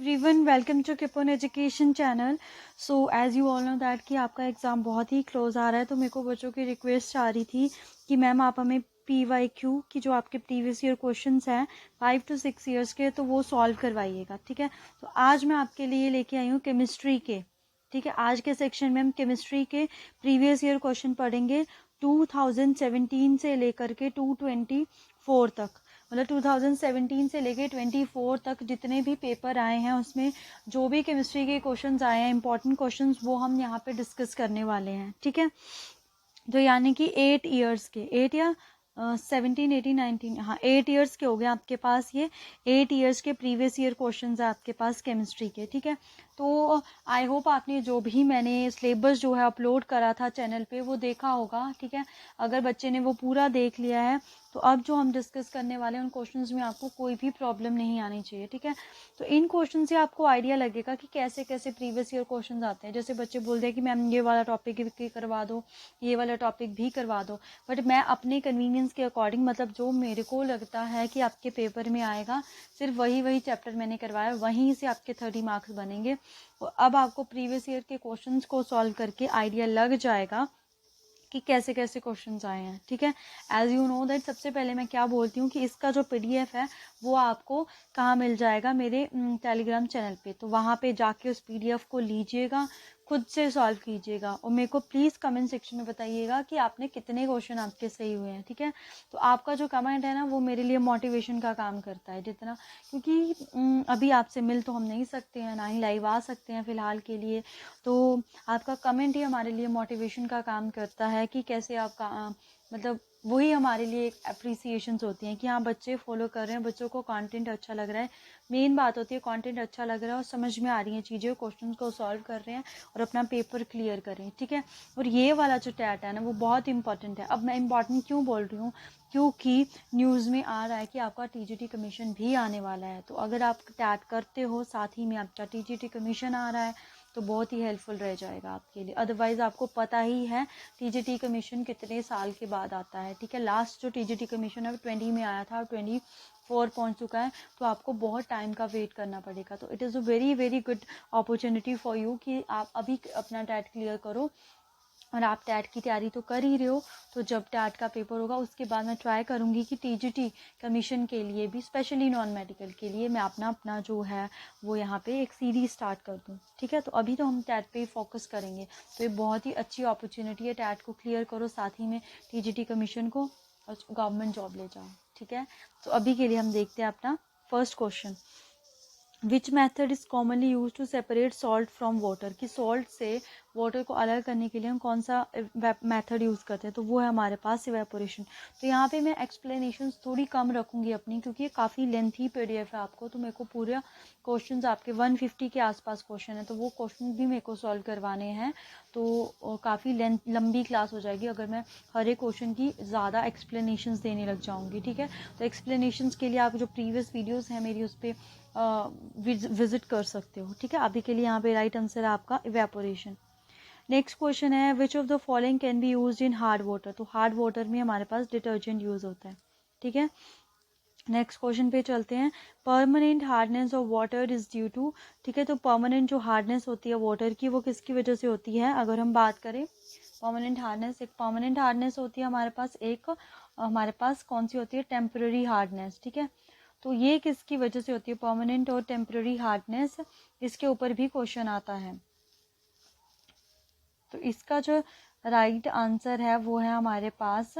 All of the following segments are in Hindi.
Everyone, welcome to Kipon education channel. So as you all know that कि आपका एग्ज़ाम बहुत ही क्लोज आ रहा है, तो मेरे को बच्चों की रिक्वेस्ट आ रही थी कि मैम आप हमें PYQ की जो आपके प्रीवियस ईयर क्वेश्चंस हैं 5 to 6 ईयर्स के, तो वो सॉल्व करवाइएगा। ठीक है, तो आज मैं आपके लिए लेके आई हूँ केमिस्ट्री के। ठीक है, आज के सेक्शन में हम केमिस्ट्री के प्रीवियस ईयर क्वेश्चन पढ़ेंगे 2017 से लेकर के 2024 तक। मतलब 2017 से लेके 24 तक जितने भी पेपर आए हैं उसमें जो भी केमिस्ट्री के क्वेश्चंस आए हैं, इंपॉर्टेंट क्वेश्चंस, वो हम यहाँ पे डिस्कस करने वाले हैं। ठीक है, तो यानी कि 8 ईयर्स के 8 या 17 18 19, हाँ 8 ईयर्स के हो गए आपके पास। ये 8 ईयर्स के प्रीवियस ईयर क्वेश्चंस है आपके पास केमिस्ट्री के। ठीक है, तो आई होप आपने जो भी मैंने सिलेबस जो है अपलोड करा था चैनल पे वो देखा होगा। ठीक है, अगर बच्चे ने वो पूरा देख लिया है तो अब जो हम डिस्कस करने वाले हैं उन क्वेश्चंस में आपको कोई भी प्रॉब्लम नहीं आनी चाहिए। ठीक है, तो इन क्वेश्चन से आपको आइडिया लगेगा कि कैसे कैसे प्रीवियस ईयर क्वेश्चंस आते हैं। जैसे बच्चे बोलते हैं कि मैम ये वाला टॉपिक भी करवा दो, ये वाला टॉपिक भी करवा दो, बट मैं अपने कन्वीनियंस के अकॉर्डिंग, मतलब जो मेरे को लगता है कि आपके पेपर में आएगा, सिर्फ वही चैप्टर मैंने करवाया, वहीं से आपके 30 मार्क्स बनेंगे। और अब आपको प्रीवियस ईयर के क्वेश्चंस को सॉल्व करके आइडिया लग जाएगा कि कैसे कैसे क्वेश्चंस आए हैं। ठीक है, एज यू नो दैट सबसे पहले मैं क्या बोलती हूँ कि इसका जो PDF है वो आपको कहाँ मिल जाएगा, मेरे टेलीग्राम चैनल पे। तो वहाँ पे जाके उस PDF को लीजिएगा, खुद से सॉल्व कीजिएगा और मेरे को प्लीज़ कमेंट सेक्शन में बताइएगा कि आपने कितने क्वेश्चन आपके सही हुए हैं। ठीक है, तो आपका जो कमेंट है ना वो मेरे लिए मोटिवेशन का काम करता है जितना, क्योंकि अभी आपसे मिल तो हम नहीं सकते हैं, ना ही लाइव आ सकते हैं फ़िलहाल के लिए। तो आपका कमेंट ही हमारे लिए मोटिवेशन का काम करता है कि कैसे आपका मतलब वही हमारे लिए एक अप्रिसिएशंस होती हैं कि हाँ बच्चे फॉलो कर रहे हैं, बच्चों को कंटेंट अच्छा लग रहा है। मेन बात होती है कंटेंट अच्छा लग रहा है और समझ में आ रही हैं चीज़ें, क्वेश्चंस को सॉल्व कर रहे हैं और अपना पेपर क्लियर कर रहे हैं। ठीक है, और ये वाला जो टैट है ना वो बहुत इंपॉर्टेंट है। अब मैं इंपॉर्टेंट क्यों बोल रही हूँ, क्योंकि न्यूज़ में आ रहा है कि आपका TGT कमीशन भी आने वाला है। तो अगर आप टैट करते हो साथ ही में आपका TGT कमीशन आ रहा है तो बहुत ही हेल्पफुल रह जाएगा आपके लिए। अदरवाइज़ आपको पता ही है TGT कमीशन कितने साल के बाद आता है। ठीक है, लास्ट जो TGT कमीशन है वो 20 में आया था और 24 पहुंच चुका है, तो आपको बहुत टाइम का वेट करना पड़ेगा। तो it is a very very good opportunity for you कि आप अभी अपना टैट क्लियर करो। और आप टैट की तैयारी तो कर ही रहे हो, तो जब टैट का पेपर होगा उसके बाद मैं ट्राई करूँगी कि TGT कमीशन के लिए भी, स्पेशली नॉन मेडिकल के लिए, मैं अपना जो है वो यहाँ पे एक सीरीज स्टार्ट कर दूँ। ठीक है, तो अभी तो हम टैट पे ही फोकस करेंगे। तो ये बहुत ही अच्छी अपॉर्चुनिटी है, टैट को क्लियर करो साथ ही में TGT कमीशन को और गवर्नमेंट जॉब ले जाओ। ठीक है, तो अभी के लिए हम देखते हैं अपना first question. Which method is commonly use to separate salt from water, कि सॉल्ट से वाटर को अलग करने के लिए हम कौन सा मेथड यूज़ करते हैं, तो वो है हमारे पास इवेपोरेशन। तो यहाँ पे मैं एक्सप्लेनेशंस थोड़ी कम रखूँगी अपनी, क्योंकि ये काफ़ी लेंथी PDF है आपको, तो मेरे को पूरा क्वेश्चंस आपके 150 के आसपास क्वेश्चन है, तो वो क्वेश्चन भी मेरे को सॉल्व करवाने हैं। तो काफ़ी लंबी क्लास हो जाएगी अगर मैं हर एक क्वेश्चन की ज़्यादा एक्सप्लेनेशंस देने लग जाऊँगी। ठीक है, तो एक्सप्लेनेशंस के लिए आप जो प्रीवियस वीडियोज़ हैं मेरी उस पर विजिट कर सकते हो। ठीक है, अभी के लिए यहाँ पे राइट आंसर है आपका इवेपोरेशन। नेक्स्ट क्वेश्चन है which of the following can be used in hard water, तो हार्ड वाटर में हमारे पास डिटर्जेंट यूज होता है। ठीक है, नेक्स्ट क्वेश्चन पे चलते हैं। Permanent hardness of water is due to, ठीक है, तो परमानेंट जो हार्डनेस होती है वाटर की वो किसकी वजह से होती है, अगर हम बात करें परमानेंट हार्डनेस, एक परमानेंट हार्डनेस होती है हमारे पास, एक हमारे पास कौन सी होती है, टेम्पररी हार्डनेस। ठीक है, तो ये किसकी वजह से होती है, परमानेंट और टेम्पररी हार्डनेस, इसके ऊपर भी क्वेश्चन आता है। तो इसका जो राइट आंसर है वो है हमारे पास,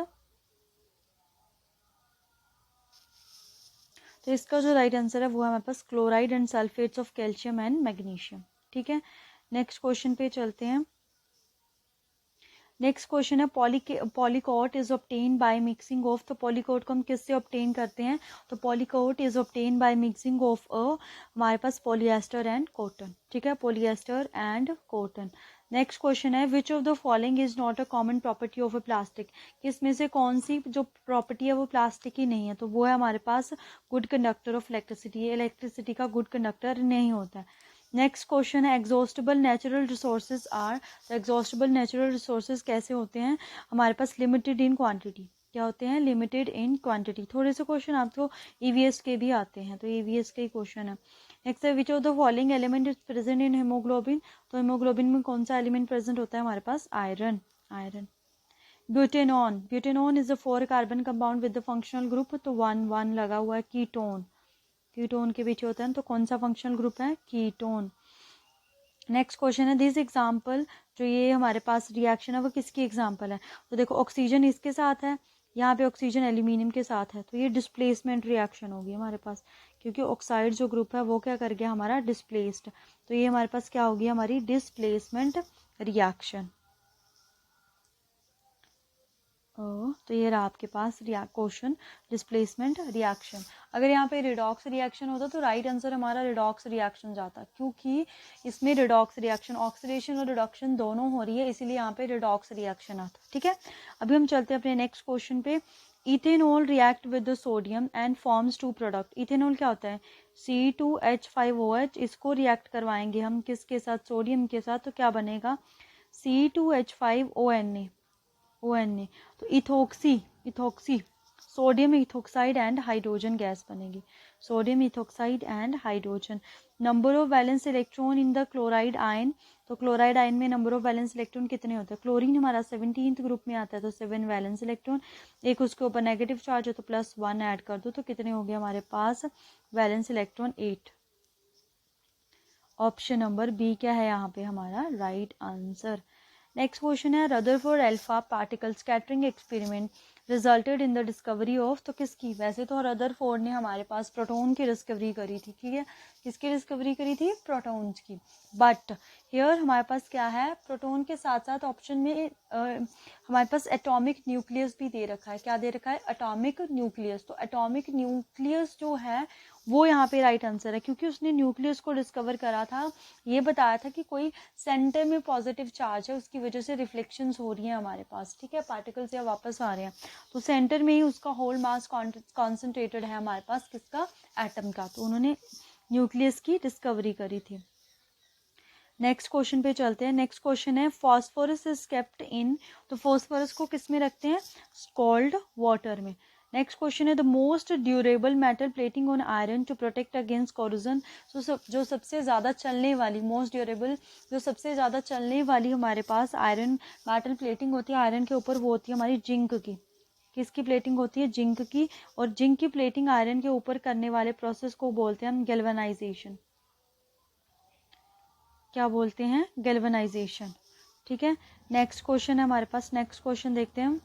तो इसका जो राइट आंसर है वो है हमारे पास chloride and sulphates of calcium and magnesium. ठीक है, नेक्स्ट क्वेश्चन पे चलते हैं। नेक्स्ट क्वेश्चन है polycot is obtain by mixing of, तो पॉलीकोट को हम किससे ऑब्टेन करते हैं, तो polycot is obtain by mixing of हमारे पास पॉलीएस्टर एंड कॉटन। ठीक है, polyester and cotton. Next question है which of the following is not a common property of a plastic, किसमें से कौन सी जो प्रॉपर्टी है वो प्लास्टिक की नहीं है, तो वो है हमारे पास good conductor of electricity, electricity का गुड कंडक्टर नहीं होता है। नेक्स्ट क्वेश्चन है एग्जॉस्टेबल नेचुरल रिसोर्सेज आर, तो एग्जॉस्टेबल नेचुरल रिसोर्सेज कैसे होते हैं, हमारे पास लिमिटेड इन क्वांटिटी, क्या होते हैं, लिमिटेड इन क्वांटिटी। थोड़े से क्वेश्चन आपको EVS के भी आते हैं, तो EVS के ही क्वेश्चन है। नेक्स्ट है which of the following element is present in haemoglobin, तो हेमोग्लोबिन में कौन सा एलिमेंट प्रेजेंट होता है हमारे पास, iron, iron. Butanone, butanone is a 4 carbon compound with the functional group, तो 1 लगा हुआ है, कीटोन, कीटोन के पीछे होता है, तो कौन सा फंक्शनल ग्रुप है, कीटोन। नेक्स्ट क्वेश्चन है दिस एग्जाम्पल, जो ये हमारे पास रिएक्शन है वो किसकी एग्जाम्पल है, तो देखो ऑक्सीजन इसके साथ है, यहाँ पे ऑक्सीजन एल्यूमिनियम के साथ है, तो ये डिस्प्लेसमेंट रिएक्शन होगी हमारे पास, क्योंकि ऑक्साइड जो ग्रुप है वो क्या कर गया हमारा, डिस्प्लेस्ड, तो ये हमारे पास क्या होगी, हमारी डिस्प्लेसमेंट रिएक्शन। तो ये रहा आपके पास क्वेश्चन, डिस्प्लेसमेंट रिएक्शन। अगर यहाँ पे रिडॉक्स रिएक्शन होता तो राइट आंसर हमारा रिडॉक्स रिएक्शन जाता, क्योंकि इसमें रिडॉक्स रिएक्शन, ऑक्सीडेशन और रिडक्शन दोनों हो रही है, इसीलिए यहाँ पे रिडॉक्स रिएक्शन आता। ठीक है, अभी हम चलते हैं अपने नेक्स्ट क्वेश्चन पे। Ethanol react with the sodium and forms 2 product. Ethanol क्या होता है, C2H5OH, इसको रिएक्ट करवाएंगे हम किसके साथ, सोडियम के साथ, तो क्या बनेगा, C2H5ONA, ONA, तो ethoxy sodium ethoxide and hydrogen gas बनेगी, sodium ethoxide and hydrogen. Number of valence electron in the chloride ion, तो क्लोराइड आयन में नंबर ऑफ वैलेंस इलेक्ट्रॉन कितने होते हैं, क्लोरीन हमारा 17th ग्रुप में आता है, तो 7 वैलेंस इलेक्ट्रॉन, एक उसके ऊपर नेगेटिव चार्ज है तो +1 ऐड कर दो, तो कितने हो गए हमारे पास valence electron, 8। Option number B क्या है यहाँ पे हमारा राइट आंसर। नेक्स्ट क्वेश्चन है Rutherford alpha particle scattering experiment resulted in the discovery of, तो किसकी, वैसे तो रदरफोर्ड ने हमारे पास प्रोटॉन की डिस्कवरी करी थी, ठीक है, किसकी डिस्कवरी करी थी, प्रोटॉन्स की, बट हियर हमारे पास क्या है, प्रोटॉन के साथ साथ ऑप्शन में हमारे पास एटॉमिक न्यूक्लियस भी दे रखा है, क्या दे रखा है, एटॉमिक न्यूक्लियस, तो एटॉमिक न्यूक्लियस जो है वो यहाँ पे राइट आंसर है, क्योंकि उसने न्यूक्लियस को डिस्कवर करा था, ये बताया था कि कोई सेंटर में पॉजिटिव चार्ज है, उसकी वजह से रिफ्लेक्शंस हो रही हैं हमारे पास, ठीक है, पार्टिकल्स या वापस आ रहे हैं, तो सेंटर में ही उसका होल मास कॉन्सेंट्रेटेड है हमारे पास, किसका, एटम का, तो उन्होंने न्यूक्लियस की डिस्कवरी करी थी। नेक्स्ट क्वेश्चन पे चलते हैं। नेक्स्ट क्वेश्चन है फॉस्फोरस इज केप्ट इन, तो फॉस्फोरस को किस में रखते हैं, कोल्ड वाटर में। नेक्स्ट क्वेश्चन है the most durable metal plating on iron to protect against corrosion, जो सबसे ज़्यादा चलने वाली, मोस्ट ड्यूरेबल जो सबसे ज़्यादा चलने वाली हमारे पास आयरन मेटल प्लेटिंग होती है आयरन के ऊपर, वो होती है हमारी जिंक की, किसकी प्लेटिंग होती है, जिंक की, और जिंक की प्लेटिंग आयरन के ऊपर करने वाले प्रोसेस को बोलते हैं हम गैल्वेनाइजेशन, क्या बोलते हैं, गैल्वेनाइजेशन, ठीक है। नेक्स्ट क्वेश्चन है हमारे पास, नेक्स्ट क्वेश्चन देखते हैं हम।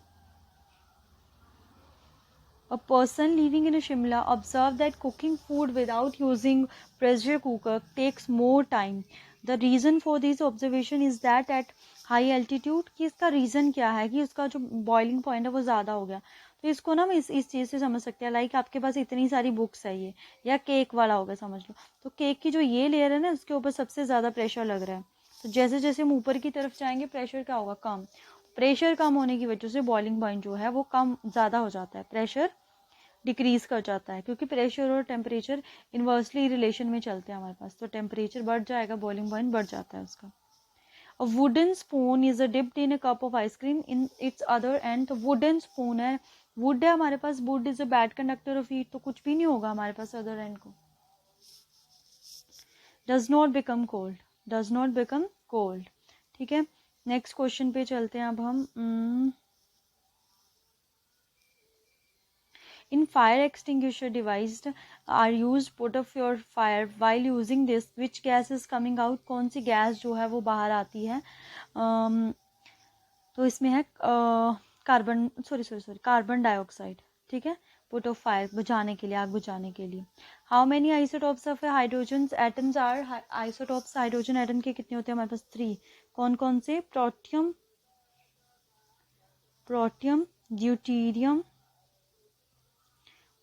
A person living in a Shimla observed that cooking food without using pressure cooker takes more time. The reason for this observation is that at high altitude, कि इसका रीज़न क्या है कि उसका जो बॉइलिंग पॉइंट है वो ज़्यादा हो गया, तो इसको ना हम इस चीज़ से समझ सकते हैं, लाइक आपके पास इतनी सारी बुक्स है ये, या केक वाला होगा समझ लो, तो केक की जो ये लेयर है ना उसके ऊपर सबसे ज़्यादा प्रेशर लग रहा है, तो जैसे जैसे हम ऊपर की तरफ जाएंगे प्रेशर क्या होगा, कम, प्रेशर कम होने की वजह से बॉइलिंग पॉइंट जो है वो कम ज़्यादा हो जाता है, प्रेशर डिक्रीज कर जाता है, क्योंकि प्रेशर और टेम्परेचर इन्वर्सली रिलेशन में चलते हैं हमारे पास, तो टेम्परेचर बढ़ जाएगा, बॉइलिंग पॉइंट बढ़ जाता है उसका। A wooden spoon is dipped in a cup of ice cream in its other end, तो wooden spoon है, wood है हमारे पास, wood is a bad conductor of heat, तो कुछ भी नहीं होगा हमारे पास other end को, does not become cold, does not become cold, ठीक है। नेक्स्ट क्वेश्चन पे चलते हैं अब हम। In fire extinguisher device are used put off your fire while using this, which gas is coming out, कौन सी गैस जो है वो बाहर आती है, तो इसमें है कार्बन डाइऑक्साइड, ठीक है, पुट ऑफ फायर, बुझाने के लिए, आग बुझाने के लिए। How many isotopes of hydrogen atoms are, isotopes hydrogen atom के कितने होते हैं हमारे पास, 3, कौन कौन से, प्रोटियम, ड्यूटीरियम,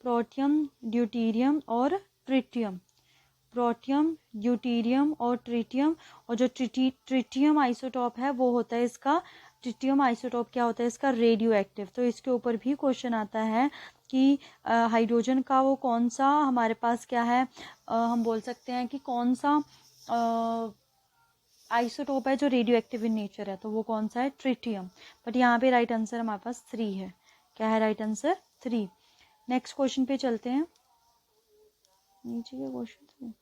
प्रोटियम, ड्यूटीरियम और ट्रिटियम, प्रोटियम, ड्यूटीरियम और ट्रिटियम, और जो ट्रिटियम आइसोटॉप है वो होता है इसका, ट्रिटियम आइसोटॉप क्या होता है इसका, रेडियो एक्टिव, तो इसके ऊपर भी क्वेश्चन आता है कि हाइड्रोजन का वो कौन सा हमारे पास क्या है, हम बोल सकते हैं कि कौन सा आइसोटॉप है जो रेडियो एक्टिव इन नेचर है, तो वो कौन सा है, ट्रिटियम, बट यहाँ पे राइट आंसर हमारे पास 3 है, क्या है राइट आंसर, 3। नेक्स्ट क्वेश्चन पे चलते हैं, नीचे के क्वेश्चन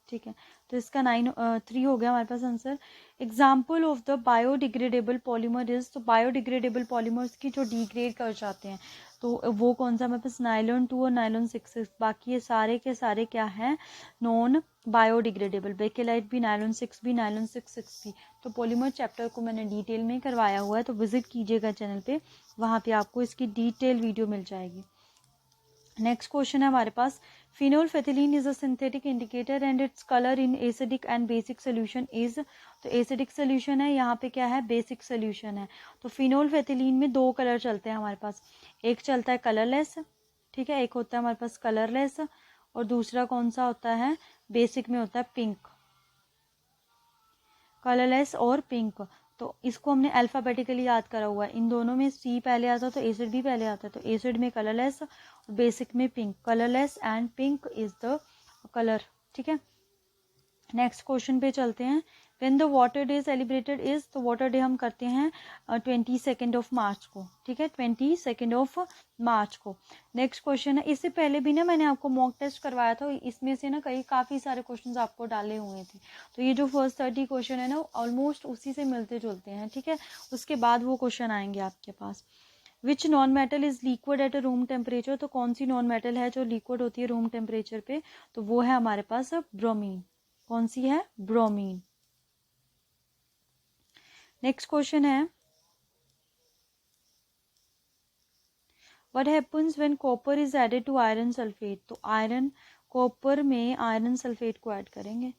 ठीक है, तो इसका 3 हो गया हमारे पास answer. Example of the biodegradable polymer is, तो बायोडिग्रेडेबल पॉलीमर्स की जो डिग्रेड कर जाते हैं तो वो कौन सा हमारे पास, नायलॉन 2 और नायलॉन 6। बाकी ये सारे के सारे क्या हैं, नॉन बायोडिग्रेडेबल। बेकेलाइट भी, नायलॉन 6 भी, नायलॉन 6 भी। तो पॉलीमर चैप्टर को मैंने डिटेल में करवाया हुआ है, तो विजिट कीजिएगा चैनल पे, वहाँ पे आपको इसकी डिटेल वीडियो मिल जाएगी। नेक्स्ट क्वेश्चन है हमारे पास, phenolphthalein is a synthetic indicator and its colour in acidic and basic solution is, तो एसिडिक सोल्यूशन है, यहाँ पे क्या है, बेसिक सोल्यूशन है। तो फिनोल्फेथिलीन में 2 कलर चलते हैं हमारे पास, एक चलता है कलरलेस, ठीक है, एक होता है हमारे पास कलरलेस, और दूसरा कौन सा होता है, बेसिक में होता है पिंक, कलरलेस और पिंक। तो इसको हमने अल्फाबेटिकली याद करा हुआ है, इन दोनों में सी पहले आता है तो एसिड भी पहले आता है, तो एसिड में कलरलेस और बेसिक में pink, colourless and pink is the colour, ठीक है। नेक्स्ट क्वेश्चन पे चलते हैं, when the water day celebrated is, तो वाटर डे हम करते हैं 22 ऑफ मार्च को, ठीक है, 22 ऑफ मार्च को। नेक्स्ट क्वेश्चन है, इससे पहले भी ना मैंने आपको मॉक टेस्ट करवाया था, इसमें से ना काफ़ी सारे क्वेश्चंस आपको डाले हुए थे, तो ये जो फर्स्ट 30 क्वेश्चन है ना ऑलमोस्ट उसी से मिलते जुलते हैं, ठीक है। उसके बाद वो क्वेश्चन आएंगे आपके पास। Which non metal is liquid at a room temperature, तो कौन सी नॉन मेटल है जो लिक्विड होती है रूम टेम्परेचर पे, तो वो है हमारे पास ब्रोमीन। कौन सी है, ब्रोमीन। नेक्स्ट क्वेश्चन है, what happens when copper is added to iron sulphate, तो आयरन, कॉपर में आयरन सल्फेट को ऐड करेंगे,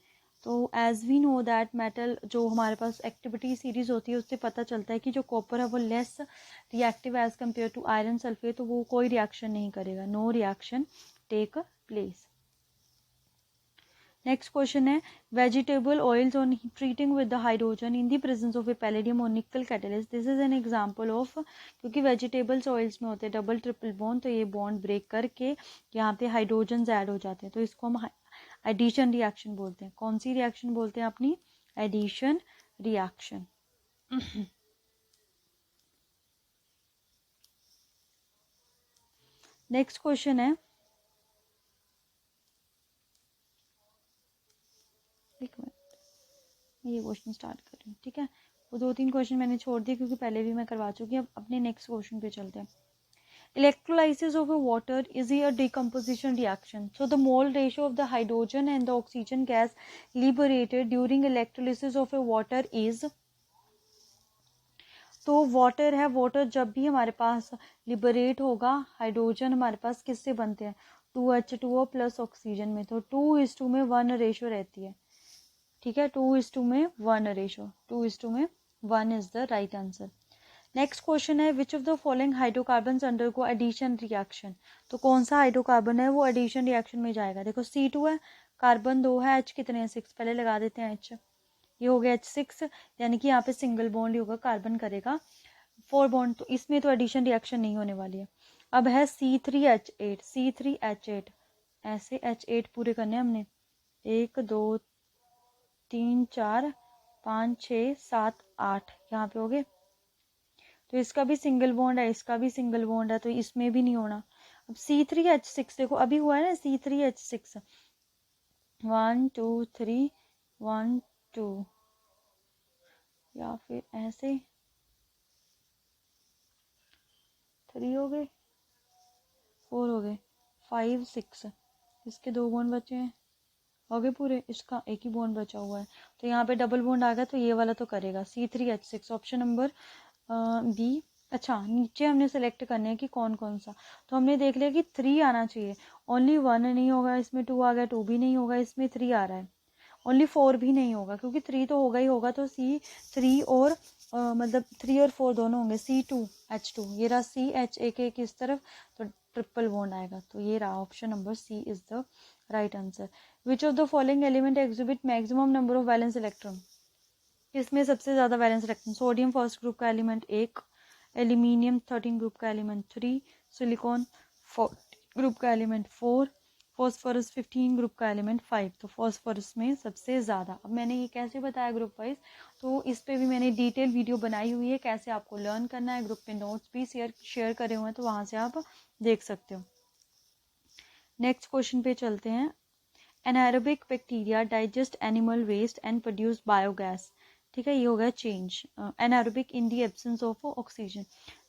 तो as we know that metal, जो हमारे पास एक्टिविटी सीरीज होती है उससे पता चलता है कि जो कॉपर है वो less reactive as compare to iron sulphate, तो वो कोई रिएक्शन नहीं करेगा, no reaction take place. Next question है, vegetable oils on treating with the hydrogen in the presence of a palladium और nickel catalyst, this is an example of, क्योंकि वेजिटेबल्स ऑयल्स में होते हैं डबल ट्रिपल बॉन्ड, तो ये बॉन्ड ब्रेक करके यहाँ पे हाइड्रोजन ऐड हो जाते हैं, तो इसको हम एडिशन रिएक्शन बोलते हैं। कौन सी रिएक्शन बोलते हैं अपनी, एडिशन रिएक्शन। नेक्स्ट क्वेश्चन है, एक मिनट ये क्वेश्चन स्टार्ट कर रही हूँ, ठीक है, वो 2-3 क्वेश्चन मैंने छोड़ दिए क्योंकि पहले भी मैं करवा चुकी हूँ। अब अपने नेक्स्ट क्वेश्चन पे चलते हैं। Electrolysis of a water is a decomposition reaction. So the mole ratio of the hydrogen and the oxygen gas liberated during electrolysis of a water is, तो वाटर है, वाटर जब भी हमारे पास लिबरेट होगा, हाइड्रोजन हमारे पास किससे बनते हैं, 2H2O प्लस ऑक्सीजन में, तो 2:1 में 1 रेशो रहती है, ठीक है, 2:1 में 1 रेशो, 2:1 में 1 is the right answer. Next question है, which of the following hydrocarbon undergo addition reaction, तो कौन सा हाइड्रोकार्बन है वो एडिशन रिएक्शन में जाएगा। देखो C2 है, कार्बन 2 है, H कितने हैं 6, पहले लगा देते हैं H, ये हो गया H6, यानी कि यहाँ पे सिंगल बॉन्ड ही होगा, कार्बन करेगा 4 बॉन्ड, तो इसमें तो एडिशन रिएक्शन नहीं होने वाली है। अब है C3H8, C3H8, ऐसे H8 पूरे करने हमने, 1 2 3 4 5 6 7 8 यहाँ पे हो गए, तो इसका भी सिंगल बॉन्ड है, इसका भी सिंगल बॉन्ड है, तो इसमें भी नहीं होना। अब C3H6 देखो अभी हुआ है ना, C3H6, 1 2 3 1 2, या फिर ऐसे 3 हो गए, 4 हो गए, 5 6, इसके 2 बॉन्ड बचे हैं, हो गए पूरे, इसका एक ही बॉन्ड बचा हुआ है, तो यहाँ पे डबल बॉन्ड आ गया, तो ये वाला तो करेगा C3H6, ऑप्शन नंबर बी। अच्छा, नीचे हमने सेलेक्ट करने हैं कि कौन कौन सा, तो हमने देख लिया कि 3 आना चाहिए, ओनली 1 नहीं होगा इसमें, 2 आ गया, 2 भी नहीं होगा इसमें, 3 आ रहा है, ओनली 4 भी नहीं होगा क्योंकि 3 तो होगा ही होगा, तो C3 और मतलब 3 और 4 दोनों होंगे, C2H2, ये रहा CH एक इस तरफ, तो ट्रिपल बॉन्ड आएगा, तो ये रहा option number C is the right answer. Which of the following element exhibit maximum number of valence electron, इसमें सबसे ज्यादा valence electron, sodium first group का एलिमेंट 1, एल्यूमिनियम 13 ग्रुप का एलिमेंट 3, सिलिकॉन 40 ग्रुप का एलिमेंट 4, फॉस्फोरस 15 ग्रुप का एलिमेंट 5, तो फॉस्फोरस में सबसे ज़्यादा। अब मैंने ये कैसे बताया ग्रुप वाइज, तो इस पे भी मैंने डिटेल वीडियो बनाई हुई है, कैसे आपको लर्न करना है, ग्रुप पे नोट्स भी शेयर करे हुए हैं, तो वहाँ से आप देख सकते हो। नेक्स्ट क्वेश्चन पे चलते हैं, anaerobic bacteria digest animal waste and produce biogas, ठीक है, ये हो गया change. Anaerobic in the absence of oxygen,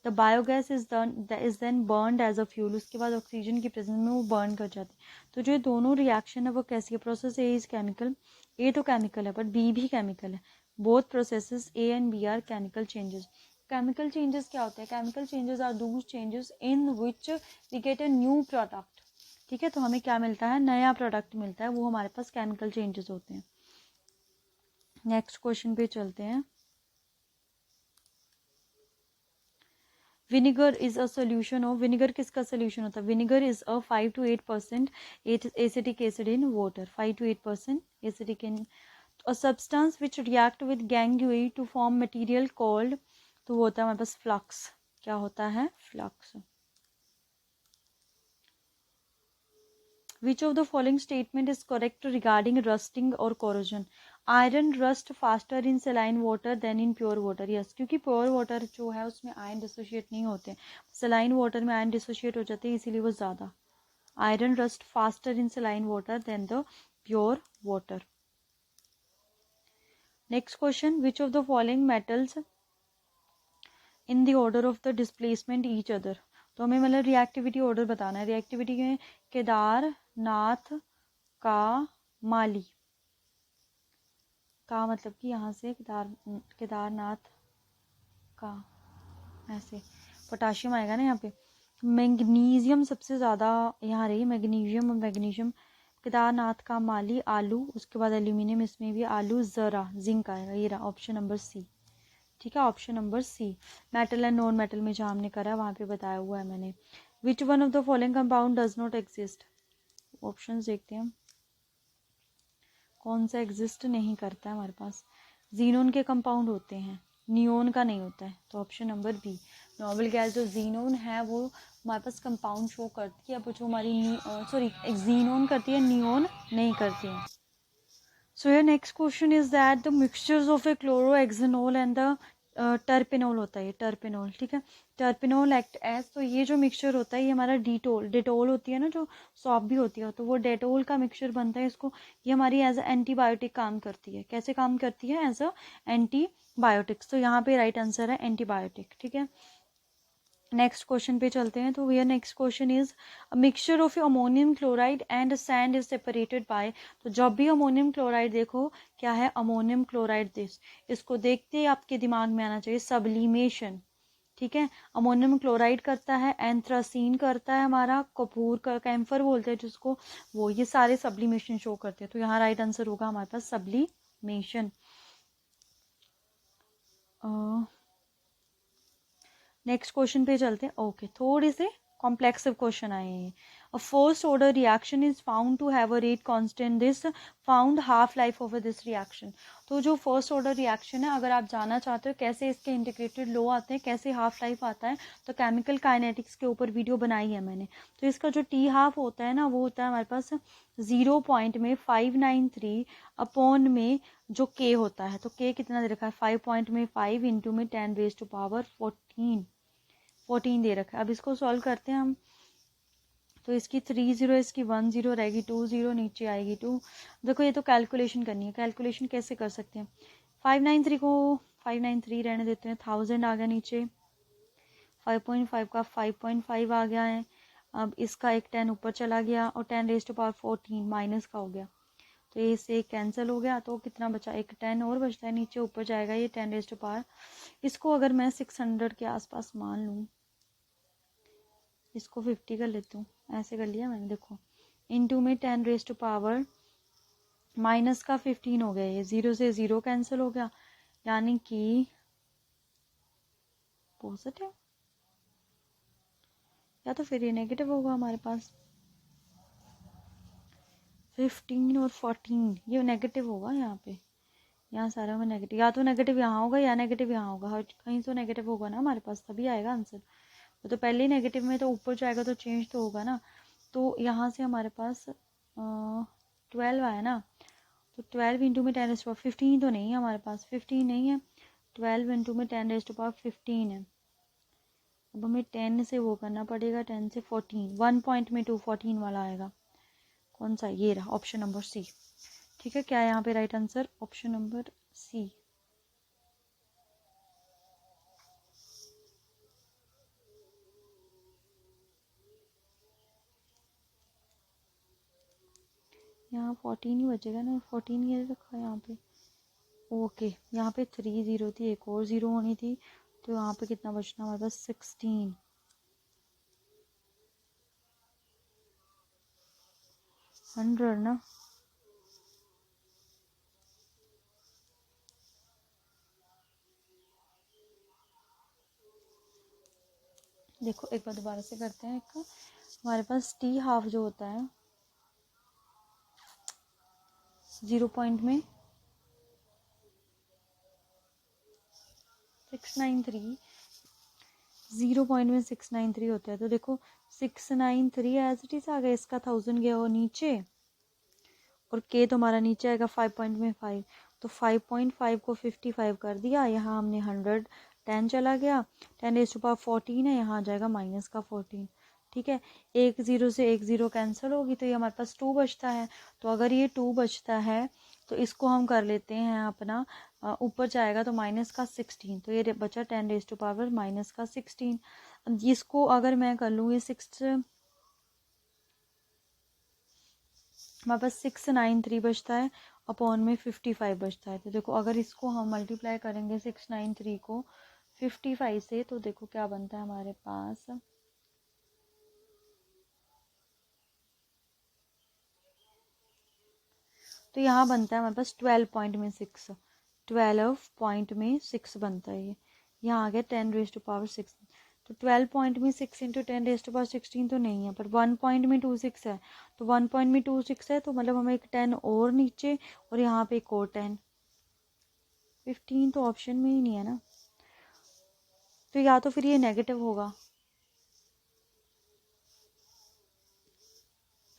the biogas is then burned as a fuel, उसके बाद ऑक्सीजन की प्रेजेंस में वो बर्न कर जाते हैं। तो जो दोनों रिएक्शन है वो कैसी है, process A is chemical, A तो केमिकल है बट बी भी केमिकल है, both processes A and B are chemical changes. Chemical changes क्या होते हैं, chemical changes are those changes in which we get a new product, ठीक है, तो हमें क्या मिलता है, नया प्रोडक्ट मिलता है, वो हमारे पास केमिकल चेंजेस होते हैं। नेक्स्ट क्वेश्चन पे चलते हैं। Vinegar is a solution of, vinegar किसका सोल्यूशन होता है, vinegar is a 5 to 8% acetic acid in water, 5 to 8% acetic in, a substance which react with gangue to form material called, तो वो होता है हमारे पास फ्लक्स, क्या होता है, flux. Which of the following statement is correct regarding rusting or corrosion? Iron rust faster in saline water than in pure water. Yes, क्योंकि pure water जो है उसमें आयन डिसोशिएट नहीं होते, saline water में आयन डिसोशिएट हो जाते हैं, इसीलिए वो ज़्यादा। Iron rust faster in saline water than the pure water. Next question, which of the following metals in the order of the displacement each other? तो हमें मतलब रिएक्टिविटी ऑर्डर बताना है, रिएक्टिविटी में केदारनाथ का माली, का मतलब कि यहाँ से केदारनाथ का ऐसे पोटाशियम आएगा ना यहाँ पे, मैग्नीशियम सबसे ज़्यादा यहाँ रही, मैग्नीशियम और मैग्नीशियम, केदारनाथ का माली आलू, उसके बाद एल्यूमिनियम, इसमें भी आलू, ज़रा जिंक आएगा, ये रहा ऑप्शन नंबर सी, ठीक है, option number C. Metal and non metal में जहाँ हमने करा वहाँ पे बताया हुआ है मैंने। विच one of the following compound does not exist, option देखते हैं कौन सा एग्जिस्ट नहीं करता है हमारे पास, जीनोन के कंपाउंड होते हैं, नियोन का नहीं होता है, तो option number B, noble gas जो जीनोन है वो हमारे पास कंपाउंड शो करती है, अब जो हमारी सॉरी जीनोन करती है, नियोन नहीं करती है। So your next question is that the mixtures of a chlorohexanol and the terpineol होता है, ये टर्पिनोल, ठीक है, टर्पिनोल एक्ट एज, तो ये जो मिक्सचर होता है ये हमारा डिटोल, डिटोल होती है ना जो सॉप भी होती है, तो वो डेटोल का मिक्सचर बनता है, इसको ये हमारी एज अ एंटीबायोटिक काम करती है, कैसे काम करती है, एज अ एंटीबायोटिक्स, तो यहाँ पे राइट आंसर है एंटीबायोटिक, ठीक है। नेक्स्ट क्वेश्चन पे चलते हैं, तो we're next question is mixture of ammonium chloride and sand is separated by, तो जब भी अमोनियम क्लोराइड देखो क्या है, अमोनियम क्लोराइड दिस, इसको देखते ही आपके दिमाग में आना चाहिए सब्लिमेशन, ठीक है, अमोनियम क्लोराइड करता है, एंथ्रासीन करता है हमारा, कपूर का कैम्फर बोलते हैं जिसको, वो ये सारे सब्लिमेशन शो करते हैं, तो यहाँ राइट आंसर होगा हमारे पास सब्लिमेशन। नेक्स्ट क्वेश्चन पे चलते हैं, ओके, थोड़े से कॉम्प्लेक्स क्वेश्चन आए हैं। A first order reaction is found to have a rate constant, this found half life of this reaction, तो जो फर्स्ट ऑर्डर रिएक्शन है अगर आप जानना चाहते हो कैसे इसके इंटीग्रेटेड लॉ आते हैं, कैसे हाफ लाइफ आता है, तो केमिकल काइनेटिक्स के ऊपर वीडियो बनाई है मैंने, तो इसका जो टी हाफ होता है ना वो होता है हमारे पास 0.593 अपॉन में जो के होता है, तो के कितना दे रखा है, 5 इंटू में 10⁻14 दे रखा है। अब इसको सॉल्व करते हैं हम, तो इसकी 3 0, इसकी 1 0 रहेगी, 2 0 नीचे आएगी 2, देखो ये तो कैलकुलेशन करनी है, कैलकुलेशन कैसे कर सकते हैं, 593 को 593 रहने देते हैं, 1000 आ गया नीचे, 5.5 का 5.5 आ गया है, अब इसका एक 10 ऊपर चला गया और 10⁻14 माइनस का हो गया, तो ये से कैंसिल हो गया, तो कितना बचा, एक 10 और बचता है, नीचे ऊपर जाएगा ये 10⁻, इसको अगर मैं 600 के आसपास मान लूँ, इसको 50 कर लेती हूँ, ऐसे कर लिया मैंने, देखो इनटू में 10⁻, माइनस का 15 हो गया, ये 0 से 0 कैंसिल हो गया, यानी कि पॉजिटिव, या तो फिर ये नेगेटिव होगा हमारे पास, 15 और 14 ये नेगेटिव होगा यहाँ पे, यहाँ सारा में नेगेटिव, या तो नेगेटिव यहाँ होगा या नेगेटिव यहाँ होगा, हर कहीं तो नेगेटिव होगा ना हमारे पास, तभी आएगा आंसर, तो पहले ही नेगेटिव में तो ऊपर जाएगा तो चेंज तो होगा ना, तो यहाँ से हमारे पास 12 आया ना, तो 12 इंटू में 10⁻, 15 तो नहीं है हमारे पास, 15 नहीं है, 12 इंटू में 10⁻15 है, अब हमें 10 से वो करना पड़ेगा, 10 से 14, 1 पॉइंट में 2 14 वाला आएगा, कौन सा, ये रहा ऑप्शन नंबर सी। ठीक है, क्या है यहाँ पे right answer, option number C. यहाँ 14 ही बचेगा ना, 14 ये रखा है यहाँ पे। ओके, यहाँ पे 3 0 थी, एक और 0 होनी थी, तो यहाँ पे कितना बचना हमारे पास 16, 100 ना। देखो एक बार दोबारा से करते हैं, एक हमारे पास टी हाफ जो होता है 0 पॉइंट में 693, 0 पॉइंट में 693 होता है, तो देखो 693 एज इट इज आ गया, इसका 1000 गया वो नीचे, और के तो हमारा नीचे आएगा 5 पॉइंट में 5, तो 5.5 को 55 कर दिया, यहाँ हमने 100 10 चला गया, 10⁻14 है, यहाँ आ जाएगा माइनस का 14। ठीक है, एक ज़ीरो से एक ज़ीरो कैंसिल होगी, तो ये हमारे पास 2 बचता है। तो अगर ये 2 बचता है तो इसको हम कर लेते हैं अपना, ऊपर जाएगा तो माइनस का 16, तो ये बचा 10⁻⁻ माइनस का 16। इसको अगर मैं कर लूँ, ये 6 हमारे पास 693 बचता है, अपॉन में 55 बचता है। तो देखो अगर इसको हम मल्टीप्लाई करेंगे 693 को 55 से, तो देखो क्या बनता है हमारे पास, तो यहाँ बनता है हमारे पास 12 पॉइंट में 6, 12 पॉइंट में 6 बनता है ये, यहाँ आ गया 10⁻6। तो 12 पॉइंट में 6 इंटू 10⁻16 तो नहीं है, पर 1 पॉइंट में 26 है, तो 1 पॉइंट में 26 है, तो मतलब हमें एक 10 और नीचे, और यहाँ पे एक और 10, 15 तो ऑप्शन में ही नहीं है ना, तो या तो फिर ये नेगेटिव होगा,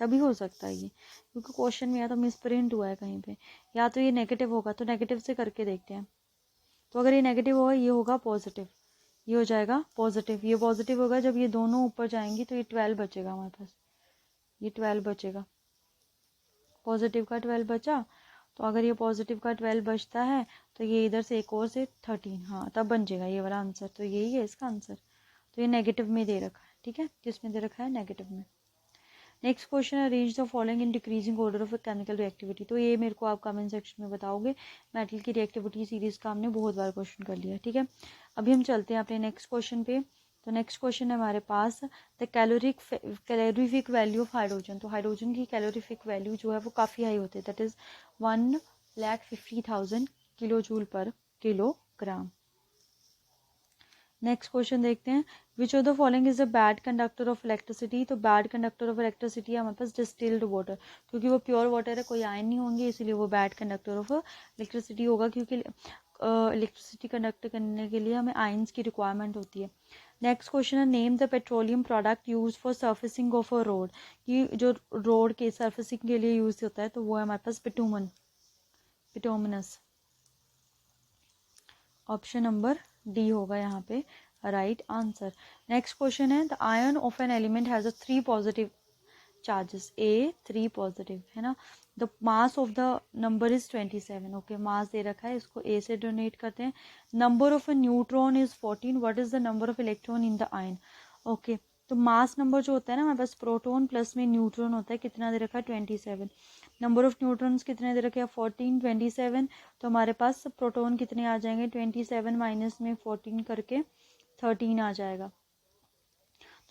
तभी हो सकता है ये, क्योंकि क्वेश्चन में या तो मिसप्रिंट हुआ है कहीं पे, या तो ये नेगेटिव होगा, तो नेगेटिव से करके देखते हैं। तो अगर ये नेगेटिव होगा, ये होगा पॉजिटिव, ये हो जाएगा पॉजिटिव, ये पॉजिटिव होगा, जब ये दोनों ऊपर जाएंगी तो ये 12 बचेगा हमारे पास, ये 12 बचेगा, पॉजिटिव का 12 बचा, तो अगर ये पॉजिटिव का 12 बचता है, तो ये इधर से एक और से 13, हाँ तब बन जाएगा ये वाला आंसर, तो यही है इसका आंसर। तो ये नेगेटिव में दे रखा है, ठीक है, किसमें दे रखा है, नेगेटिव में। Next question, arrange the following in decreasing order of chemical reactivity, तो ये मेरे को आप कमेंट सेक्शन में बताओगे, मेटल की रिएक्टिविटी सीरीज का हमने बहुत बार क्वेश्चन कर लिया, ठीक है। अभी हम चलते हैं अपने नेक्स्ट क्वेश्चन पे। तो नेक्स्ट क्वेश्चन है हमारे पास, the calorific value of hydrogen, तो हाइड्रोजन की कैलोरीफिक वैल्यू जो है वो काफ़ी हाई होती है, that is 1,50,000 kilo joule per kilogram. Next question देखते हैं, which of the following is a bad conductor of electricity, तो बैड कंडक्टर ऑफ इलेक्ट्रिसिटी है हमारे पास डिस्टिल्ड वाटर, क्योंकि वो प्योर वाटर है, कोई आयन नहीं होंगे, इसीलिए वो बैड कंडक्टर ऑफ इलेक्ट्रिसिटी होगा, क्योंकि इलेक्ट्रिसिटी कंडक्ट करने के लिए हमें आयंस की रिक्वायरमेंट होती है। नेक्स्ट क्वेश्चन है, name the petroleum product use for surfacing of a road, कि जो रोड के सर्फेसिंग के लिए यूज होता है, तो वो है हमारे पास bitumen, bituminous, option number D होगा यहाँ पे राइट आंसर। नेक्स्ट क्वेश्चन है, the ion of an element has a 3 positive charges, a 3 positive है ना, the mass of the number is 27, okay mass दे रखा है, इसको ए से डोनेट करते हैं। Number of a neutron is 14, what is the number of electron in the ion, okay तो मास नंबर जो होता है ना हमारे पास, प्रोटॉन प्लस में न्यूट्रॉन होता है, कितना दे रखा है 27, नंबर ऑफ न्यूट्रॉन्स कितने दे रखे हैं 14, 27, तो हमारे पास प्रोटॉन कितने आ जाएंगे 27 माइनस में 14 करके 13 आ जाएगा,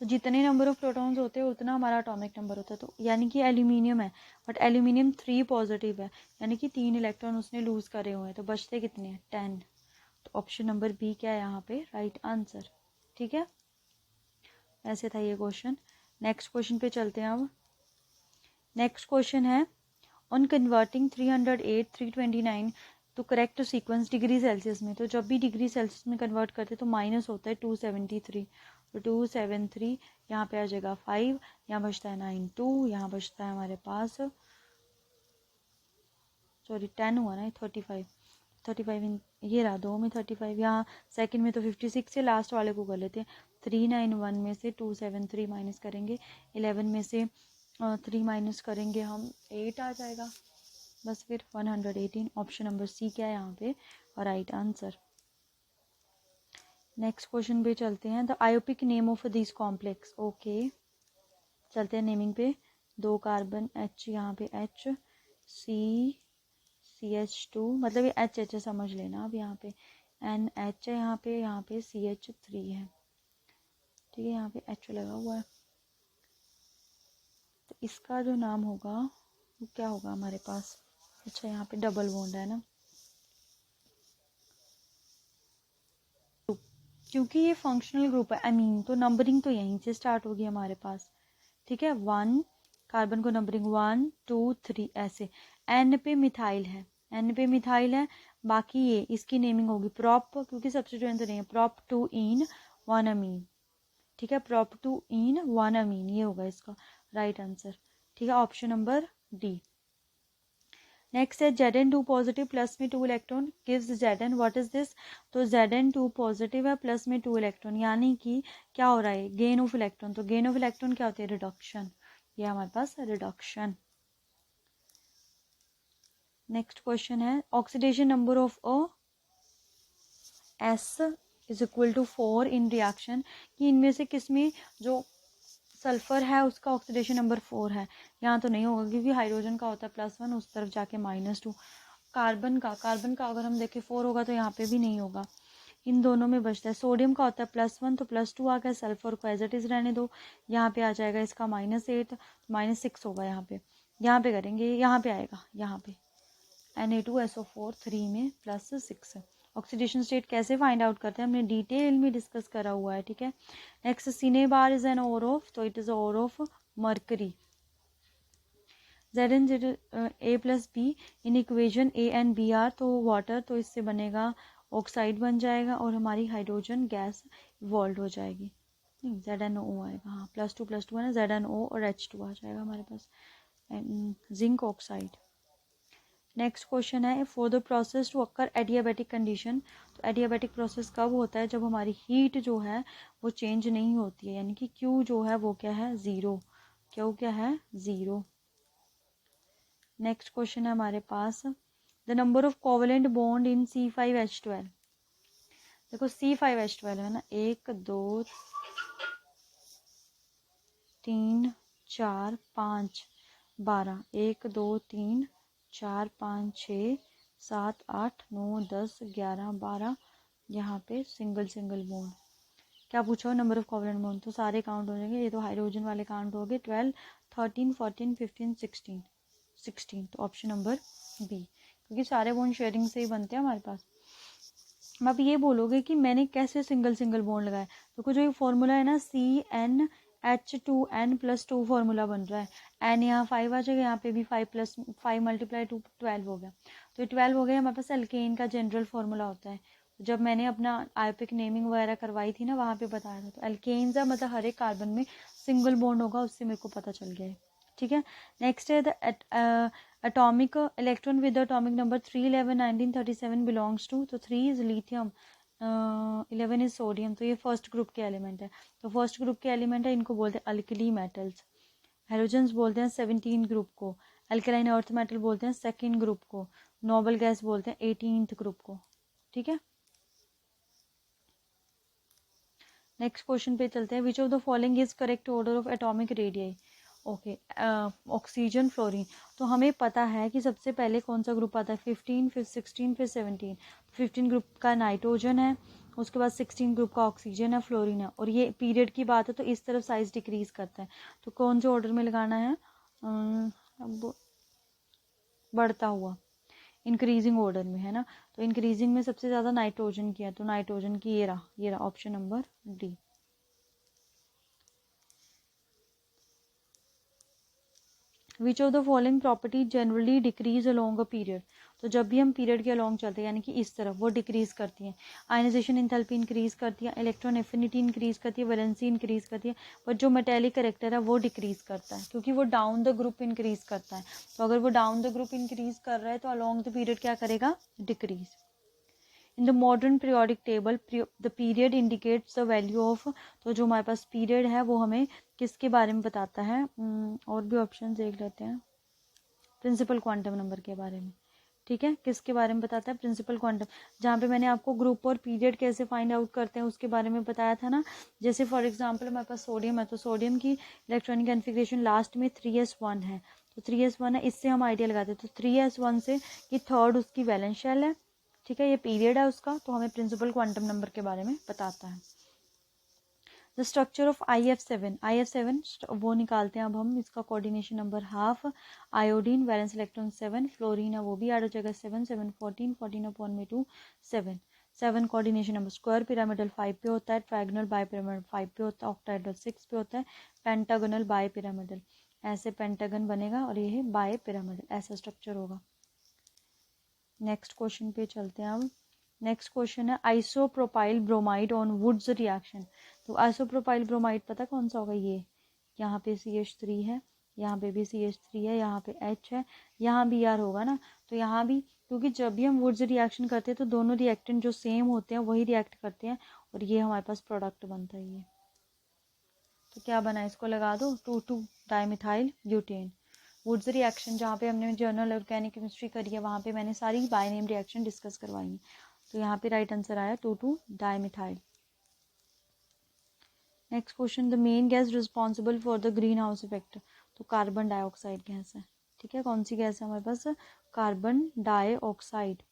तो जितने नंबर ऑफ प्रोटॉन्स होते हैं उतना हमारा एटॉमिक नंबर होता है, तो यानी कि एल्यूमिनियम है, बट एल्यूमिनियम 3 पॉजिटिव है, यानी कि 3 इलेक्ट्रॉन उसने लूज करे हुए हैं, तो बचते कितने हैं 10, तो ऑप्शन नंबर बी क्या है यहाँ पे राइट आंसर, ठीक है, ऐसे था ये क्वेश्चन। नेक्स्ट क्वेश्चन पे चलते हैं अब। नेक्स्ट क्वेश्चन है, ऑन कन्वर्टिंग 308 329 तो करेक्ट सीक्वेंस डिग्री सेल्सियस में, तो जब भी डिग्री सेल्सियस में कन्वर्ट करते तो माइनस होता है 273, तो 273 यहाँ पे आ जाएगा 5, यहाँ बचता है 9, 2 यहाँ बचता है हमारे पास, सॉरी 10 हुआ ना 35, 35 ये रहा 2 में 35, यहाँ सेकंड में तो 56 से लास्ट वाले को कर लेते हैं, 391 में से 273 माइनस करेंगे, 11 में से 3 माइनस करेंगे हम 8 आ जाएगा बस, फिर 118। ऑप्शन नंबर सी क्या है यहाँ पे राइट आंसर। नेक्स्ट क्वेश्चन पे चलते हैं। The IUPAC name of this complex. Okay, चलते हैं नेमिंग पे। 2 कार्बन H, यहाँ पे H, CH2, मतलब ये H समझ लेना। अब यहाँ पे NH है, यहाँ पे CH3 है, ठीक है, यहाँ पे H लगा हुआ है। तो इसका जो नाम होगा वो क्या होगा हमारे पास? अच्छा, यहाँ पे डबल बॉन्ड है ना, क्योंकि ये फंक्शनल ग्रुप है अमीन, तो नंबरिंग तो यहीं से स्टार्ट होगी हमारे पास, ठीक है। 1 कार्बन को नंबरिंग 1 2 3 ऐसे। N पे मिथाइल है, N पे मिथाइल है, बाकी ये इसकी नेमिंग होगी प्रॉप, क्योंकि सब्स्टिट्यूएंट तो नहीं है, प्रॉप 2 इन 1 अमीन, ठीक है, प्रॉप 2 इन 1 अमीन, ये होगा इसका राइट आंसर, ठीक है, ऑप्शन नंबर डी। नेक्स्ट है Zn2 पॉजिटिव प्लस में 2 electron gives Zn, what is this? तो Zn2 पॉजिटिव है प्लस में 2 इलेक्ट्रॉन, यानी कि क्या हो रहा है? Gain of electron. तो गेन ऑफ इलेक्ट्रॉन क्या होती है? रिडक्शन, ये हमारे पास रिडक्शन। नेक्स्ट क्वेश्चन है oxidation number of S is equal to 4 in reaction, कि इनमें से किसमें जो सल्फर है उसका ऑक्सीडेशन नंबर 4 है? यहाँ तो नहीं होगा क्योंकि हाइड्रोजन का होता है +1, उस तरफ जाके -2। कार्बन का अगर हम देखें 4 होगा तो यहाँ पे भी नहीं होगा, इन दोनों में बचता है। सोडियम का होता है +1, तो +2 आ गया, सल्फर को एज इट इज रहने दो, यहाँ पे आ जाएगा इसका -8, -6 होगा यहाँ पे करेंगे, यहाँ पे आएगा, यहाँ पे Na2SO4 3 में +6। ऑक्सीडेशन स्टेट कैसे फाइंड आउट करते हैं हमने डिटेल में डिस्कस करा हुआ है, ठीक है। Next cinnabar is an ore of, तो it is ore of mercury. Zn A+B in equation A and B are, तो वाटर, तो इससे बनेगा ऑक्साइड बन जाएगा और हमारी हाइड्रोजन गैस इवॉल्व हो जाएगी। नहीं, ZnO आएगा, हाँ, +2 है ना, ZnO और H2 आ जाएगा हमारे पास, जिंक ऑक्साइड। नेक्स्ट क्वेश्चन है for the process to occur adiabatic condition, तो एडियाबेटिक प्रोसेस कब होता है? जब हमारी हीट जो है वो चेंज नहीं होती है, यानी कि Q जो है वो क्या है? 0। Q क्या है? 0। नेक्स्ट क्वेश्चन है हमारे पास the number of covalent bond in C5H12। देखो C5H12 है ना, 1 2 3 4 5 12, 1 2 3 4 5 6 7 8 9 10 11 12, यहाँ पे सिंगल बॉन्ड। क्या पूछा हो? नंबर ऑफ कोवेलेंट बॉन्ड, तो सारे काउंट हो जाएंगे, ये तो हाइड्रोजन वाले काउंट हो गए, 12 13 14 15 16, तो ऑप्शन नंबर बी, क्योंकि सारे बॉन्ड शेयरिंग से ही बनते हैं हमारे पास। अब ये बोलोगे कि मैंने कैसे सिंगल बॉन्ड लगाया, तो जो ये फॉर्मूला है ना CnH2n+2 फॉर्मूला बन रहा है, n यहाँ 5 आ जाएगा, यहाँ पे भी 5 + 5 × 2 12 हो गया, तो 12 हो गया। हमारे पास एल्केन का जनरल फॉर्मूला होता है, जब मैंने अपना आयोपिक नेमिंग वगैरह करवाई थी ना, वहाँ पे बताया था, तो एल्केन्स है, मतलब हर एक कार्बन में सिंगल बॉन्ड होगा, उससे मेरे को पता चल गया है, ठीक है। नेक्स्ट है the atomic electron with the atomic number 3 11 19 37 belongs to, तो 3 is lithium, 11 is sodium, तो ये फर्स्ट ग्रुप के एलिमेंट है, तो फर्स्ट ग्रुप के एलिमेंट है, इनको बोलते हैं अल्कली मेटल्स। हेलोजेंस बोलते हैं 17 ग्रुप को, अल्कलाइन अर्थ मेटल बोलते हैं सेकेंड ग्रुप को, नोबल गैस बोलते हैं 18th ग्रुप को, ठीक है। नेक्स्ट क्वेश्चन पे चलते हैं, which of the following is correct order of atomic radii. Okay, oxygen fluorine, तो हमें पता है कि सबसे पहले कौन सा ग्रुप आता है, 15 फिर 16 फिर 17। 15 ग्रुप का नाइट्रोजन है, उसके बाद 16 ग्रुप का ऑक्सीजन है, फ्लोरीन है, और ये पीरियड की बात है तो इस तरफ साइज डिक्रीज करता है, तो कौन से ऑर्डर में लगाना है? बढ़ता हुआ, इंक्रीजिंग ऑर्डर में है ना, तो इंक्रीजिंग में सबसे ज़्यादा नाइट्रोजन की है, तो नाइट्रोजन की ये रहा option number D. Which of the following property generally decrease along a period, तो जब भी हम पीरियड के अलोंग चलते हैं, यानी कि इस तरफ, वो डिक्रीज करती हैं। आयनाइजेशन इंथैल्पी इंक्रीज करती है, इलेक्ट्रॉन एफिनिटी इंक्रीज करती है, वैलेंसी इंक्रीज करती है, बट जो मेटेलिक करेक्टर है वो डिक्रीज करता है, क्योंकि वो डाउन द ग्रुप इंक्रीज करता है, तो अगर वो डाउन द ग्रुप इंक्रीज कर रहा है तो अलोंग द पीरियड क्या करेगा? Decrease. In the modern periodic table the period indicates the value of, तो जो हमारे पास पीरियड है वो हमें किसके बारे में बताता है, और भी ऑप्शन देख लेते हैं, प्रिंसिपल क्वांटम नंबर के बारे में, ठीक है, किसके बारे में बताता है, प्रिंसिपल क्वांटम, जहाँ पे मैंने आपको ग्रुप और पीरियड कैसे फाइंड आउट करते हैं उसके बारे में बताया था ना। जैसे फॉर एग्जांपल हमारे पास सोडियम है, तो सोडियम की इलेक्ट्रॉनिक कन्फिग्रेशन लास्ट में 3s1 है, तो 3s1 है, इससे हम आइडिया लगाते हैं, तो 3s1 से कि थर्ड उसकी वैलेंस शेल है, ठीक है, ये पीरियड है उसका, तो हमें प्रिंसिपल क्वांटम नंबर के बारे में बताता है। द स्ट्रक्चर ऑफ IF7 वो निकालते हैं अब हम, इसका coordination number half, iodine valence electron 7, fluorine है वो भी ऐड हो जाएगा 7, 7 14, 14 अपॉन में 2 7, 7 कोऑर्डिनेशन नंबर, स्क्वायर पिरामिडल 5 पे होता है, ट्रायगोनल बाई पिरामिडल 5 पे होता है, ऑक्टाहेड्रल 6 पे होता है, पेंटागोनल बाई पिरामिडल, ऐसे पेंटागन बनेगा और ये है बाई पिरामिडल, ऐसा स्ट्रक्चर होगा। नेक्स्ट क्वेश्चन पे चलते हैं अब। नेक्स्ट क्वेश्चन है isopropyl bromide on Wurtz reaction, तो आइसोप्रोपाइल ब्रोमाइड पता कौन सा होगा, ये यहाँ पे CH3 है, यहाँ पे भी CH3 है, यहाँ पे H है, यहाँ भी R होगा ना, तो यहाँ भी, क्योंकि जब भी हम वुड्स रिएक्शन करते हैं तो दोनों रिएक्टेंट जो सेम होते हैं वही रिएक्ट करते हैं, और ये हमारे पास प्रोडक्ट बनता है ये, तो क्या बना, इसको लगा दो 2,2 डाइमिथाइल ब्यूटेन। वुड्स रिएक्शन जहाँ पे हमने जर्नल ऑर्गेनिक केमिस्ट्री करी है वहाँ पे मैंने सारी बाय नेम रिएक्शन डिस्कस करवाई है, तो यहाँ पे राइट आंसर आया 2,2 dimethyl. Next question, the main gas responsible for the greenhouse effect, तो कार्बन डाइऑक्साइड गैस है, ठीक है, कौन सी गैस है हमारे पास, कार्बन डाइऑक्साइड।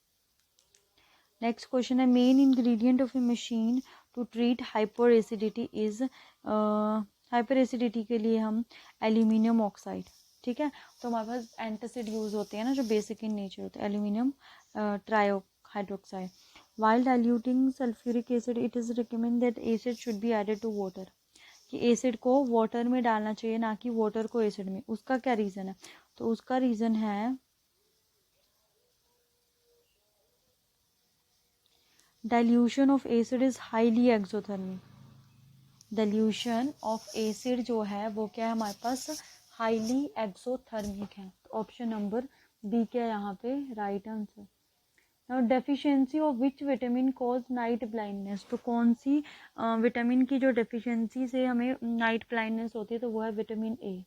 नेक्स्ट क्वेश्चन है main ingredient of a machine to treat hyperacidity is, hyperacidity के लिए हम एल्यूमिनियम ऑक्साइड, ठीक है, तो हमारे पास एंटासिड यूज होते हैं ना जो बेसिक इन नेचर होते हैं, aluminium trio hydroxide. While diluting sulfuric acid, it is recommended that acid should be added to water, कि एसिड को वाटर में डालना चाहिए ना कि वाटर को एसिड में, उसका क्या रीज़न है, तो उसका रीज़न है dilution of acid is highly exothermic, dilution of acid जो है वो क्या है हमारे पास, हाईली एक्सोथर्मिक है, तो ऑप्शन नंबर बी क्या है यहाँ पे right answer. Deficiency of which vitamin cause night blindness, तो कौन सी विटामिन की जो डेफिशिएंसी से हमें नाइट ब्लाइंडनेस होती है, तो वो है विटामिन ए,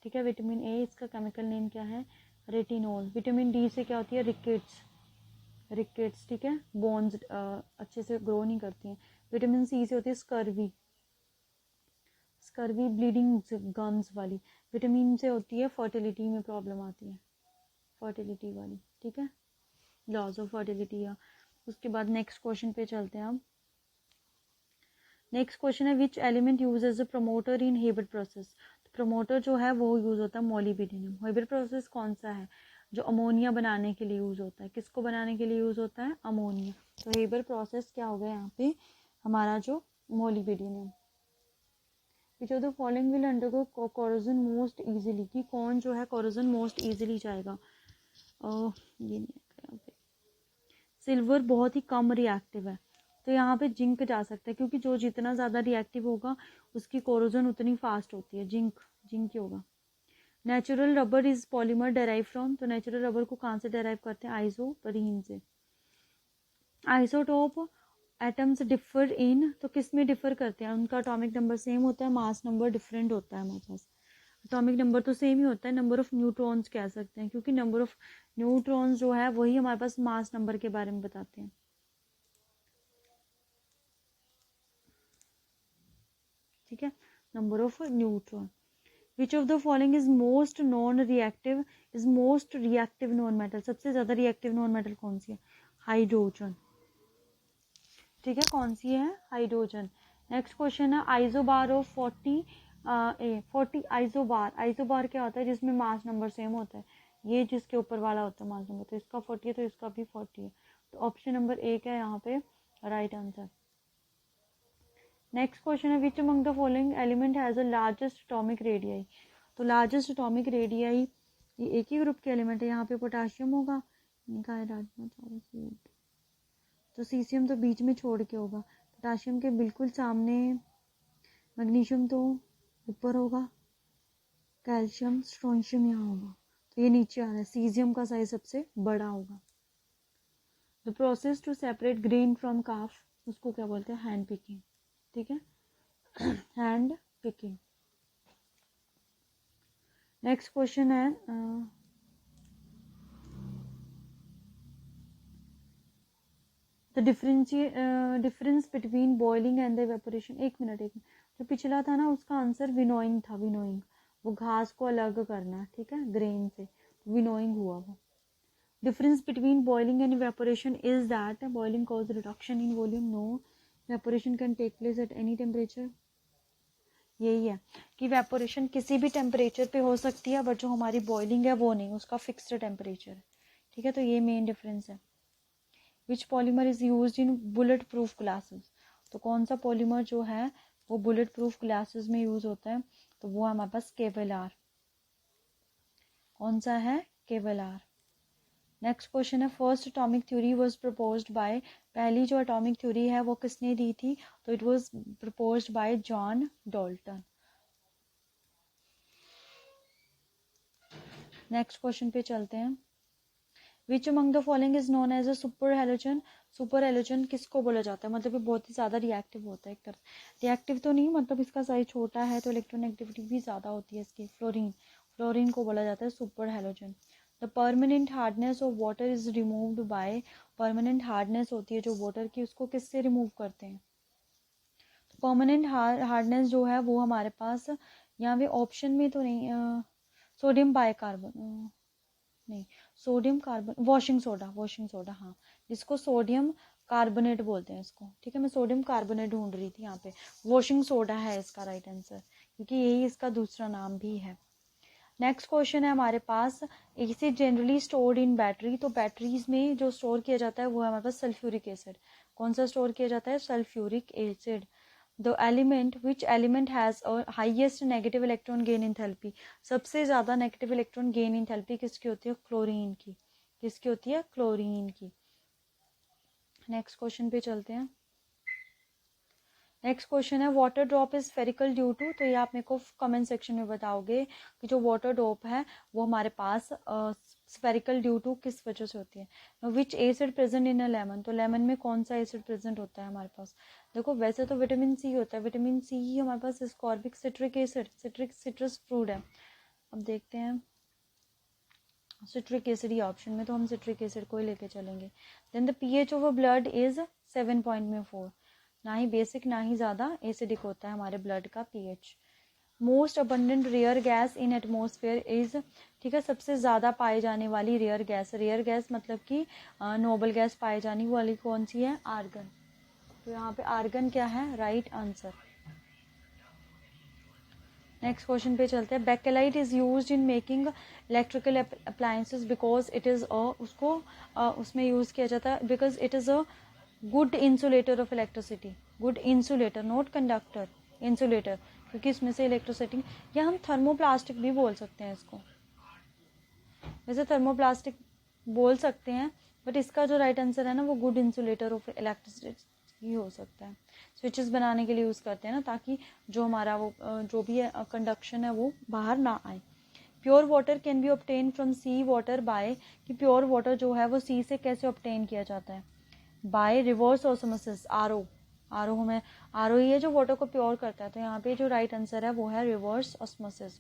ठीक है, विटामिन ए, इसका केमिकल नेम क्या है, रेटिनोल। विटामिन डी से क्या होती है, रिकेट्स, ठीक है, बोन्स अच्छे से ग्रो नहीं करती हैं। विटामिन सी से होती है स्कर्वी ब्लीडिंग गम्स वाली। विटामिन से होती है फर्टिलिटी में प्रॉब्लम आती है, फर्टिलिटी वाली, ठीक है, लॉस ऑफ फर्टिलिटी। या उसके बाद नेक्स्ट क्वेश्चन पे चलते हैं हम। नेक्स्ट क्वेश्चन है which element use as a promoter in Haber process, promoter जो है वो यूज होता है मोलिब्डेनम। हेबर प्रोसेस कौन सा है, जो अमोनिया बनाने के लिए यूज होता है, किसको बनाने के लिए यूज होता है, अमोनिया, तो हेबर प्रोसेस क्या हो गया यहाँ पे हमारा जो molybdenum. Which of the following will undergo corrosion most easily, कि कौन जो है कोरोजन मोस्ट इजीली जाएगा, ये नहीं है, सिल्वर बहुत ही कम रिएक्टिव है, तो यहाँ पे जिंक जा सकता है, क्योंकि जो जितना ज़्यादा रिएक्टिव होगा उसकी कोरोजन उतनी फास्ट होती है, जिंक ही होगा। Natural rubber is polymer derive from, तो नेचुरल रबर को कहाँ से डेराइव करते हैं, आइसोपरीन से। आइसोटोप एटम्स डिफर इन, तो किस में डिफर करते हैं, उनका एटॉमिक नंबर सेम होता है, मास नंबर डिफरेंट होता है हमारे पास। एटॉमिक नंबर तो सेम ही होता है, नंबर ऑफ न्यूट्रॉन्स कह सकते हैं, क्योंकि नंबर ऑफ न्यूट्रॉन्स जो है वही हमारे पास मास नंबर के बारे में बताते हैं, ठीक है, number of neutron. Which of the following is most non reactive, is most reactive non metal, सबसे ज्यादा रिएक्टिव नॉन मेटल कौन सी है, हाइड्रोजन, ठीक है, कौन सी है, हाइड्रोजन। नेक्स्ट क्वेश्चन है आइसोबार ऑफ 40 आइसोबार क्या होता है, जिसमें मास नंबर सेम होता है, ये जिसके ऊपर वाला होता है मास नंबर, तो इसका 40 है तो इसका भी 40 है, तो ऑप्शन नंबर ए क्या है यहाँ पे राइट आंसर। नेक्स्ट क्वेश्चन है विच among the following element has a largest atomic radii, तो लार्जेस्ट एटॉमिक रेडियाई ये एक ही ग्रुप के एलिमेंट है, यहाँ पे पोटाशियम होगा, इनका है राजमा चावल फूड, तो सीसियम तो बीच में छोड़ के होगा, पोटाशियम के बिल्कुल सामने, मैग्नीशियम तो ऊपर होगा, कैल्शियम स्ट्रोंशियम यहाँ होगा, तो ये नीचे आ रहा है, सीजियम का साइज सबसे बड़ा होगा। The process to separate grain from chaff, उसको क्या बोलते हैं? हैंड पिकिंग, ठीक है, हैंड पिकिंग। नेक्स्ट क्वेश्चन है the difference between boiling and the evaporation. एक मिनट जो पिछला था ना उसका आंसर विनोइंग था, विनोइंग, वो घास को अलग करना, ठीक है, ग्रेन से, विनोइंग हुआ वो। Difference between boiling and evaporation is that boiling cause reduction in volume, no, evaporation can take place at any temperature. यही है कि इवेपोरेशन किसी भी टेम्परेचर पे हो सकती है, बट जो हमारी बॉइलिंग है वो नहीं, उसका फिक्स्ड टेम्परेचर है, ठीक है। तो ये मेन डिफरेंस है। Which polymer is used in bullet proof glasses, तो कौन सा पॉलीमर जो है वो बुलेट प्रूफ ग्लासेस में यूज होता है? तो वो हमारे पास केवेलार। कौन सा है? केवेलार। नेक्स्ट क्वेश्चन है first atomic theory was proposed bye, पहली जो एटॉमिक थ्योरी है वो किसने दी थी? तो it was proposed by John Dalton. Next question पे चलते हैं। Which among the following is known as a super halogen, super halogen किसको बोला जाता है? मतलब ये बहुत ही ज़्यादा रिएक्टिव होता है, एक तरह रिएक्टिव तो नहीं, मतलब इसका साइज छोटा है तो इलेक्ट्रोनेगेटिविटी भी ज़्यादा होती है इसकी। फ्लोरीन, फ्लोरीन को बोला जाता है super halogen. The permanent hardness of water is removed by, permanent hardness होती है जो वाटर की, उसको किससे रिमूव करते हैं? तो परमानेंट हार्डनेस जो है वो हमारे पास यहाँ पे ऑप्शन में तो नहीं, सोडियम बाइकार्बन, नहीं, sodium carbon, washing soda, washing soda, हाँ, जिसको सोडियम कार्बोनेट बोलते हैं इसको, ठीक है। मैं सोडियम कार्बोनेट ढूंढ रही थी यहाँ पे, वॉशिंग सोडा है इसका राइट आंसर, क्योंकि यही इसका दूसरा नाम भी है। नेक्स्ट क्वेश्चन है हमारे पास, इसे जनरली स्टोर्ड इन बैटरी, तो बैटरीज में जो स्टोर किया जाता है वो है हमारे पास सल्फ्यूरिक एसिड। कौन सा स्टोर किया जाता है? Sulphuric acid. The element, which element has highest negative electron gain enthalpy, सबसे ज्यादा नेगेटिव इलेक्ट्रॉन गेन इंथैल्पी किसकी होती है? क्लोरीन की। किसकी होती है? क्लोरीन की। नेक्स्ट क्वेश्चन पे चलते हैं। नेक्स्ट क्वेश्चन है water drop is spherical due to, तो ये आप मेरे को कमेंट सेक्शन में बताओगे कि जो वाटर ड्रॉप है वो हमारे पास स्फेरिकल ड्यू टू किस वजह से होती है? विच acid present in a lemon, तो लेमन में कौन सा एसिड प्रेजेंट होता है हमारे पास? देखो वैसे तो विटामिन सी होता है, विटामिन सी ही हमारे पास ascorbic citric acid, citric citrus fruit है। अब देखते हैं सिट्रिक एसिड ही ऑप्शन में, तो हम सिट्रिक एसिड को ही लेके चलेंगे। Then the pH of a blood is 7.4, ना ही बेसिक ना ही ज़्यादा एसिडिक होता है हमारे ब्लड का pH. Most abundant rare gas in atmosphere is, ठीक है, सबसे ज़्यादा पाई जाने वाली रेयर गैस, रेयर गैस मतलब कि नोबल गैस पाई जाने वाली कौन सी है? आर्गन। तो यहाँ पे आर्गन क्या है? Right answer. नेक्स्ट क्वेश्चन पे चलते हैं। Bakelite is used in making electrical appliances because it is उसको उसमें यूज किया जाता है because it is a good insulator of electricity, good insulator, not conductor, insulator, क्योंकि इसमें से इलेक्ट्रिसिटी, या हम थर्मोप्लास्टिक भी बोल सकते हैं इसको, वैसे थर्मोप्लास्टिक बोल सकते हैं, बट इसका जो राइट आंसर है ना वो गुड इंसुलेटर ऑफ इलेक्ट्रिसिटी ही हो सकता है। स्विचेस बनाने के लिए यूज़ करते हैं ना, ताकि जो हमारा वो जो भी है कंडक्शन है वो बाहर ना आए। Pure water can be obtain from sea water by, कि प्योर वाटर जो है वो सी से कैसे ऑब्टेन किया जाता है? By reverse osmosis, RO, RO हमें, आरओ ही है जो वाटर को प्योर करता है, तो यहाँ पे जो राइट आंसर है वो है reverse osmosis.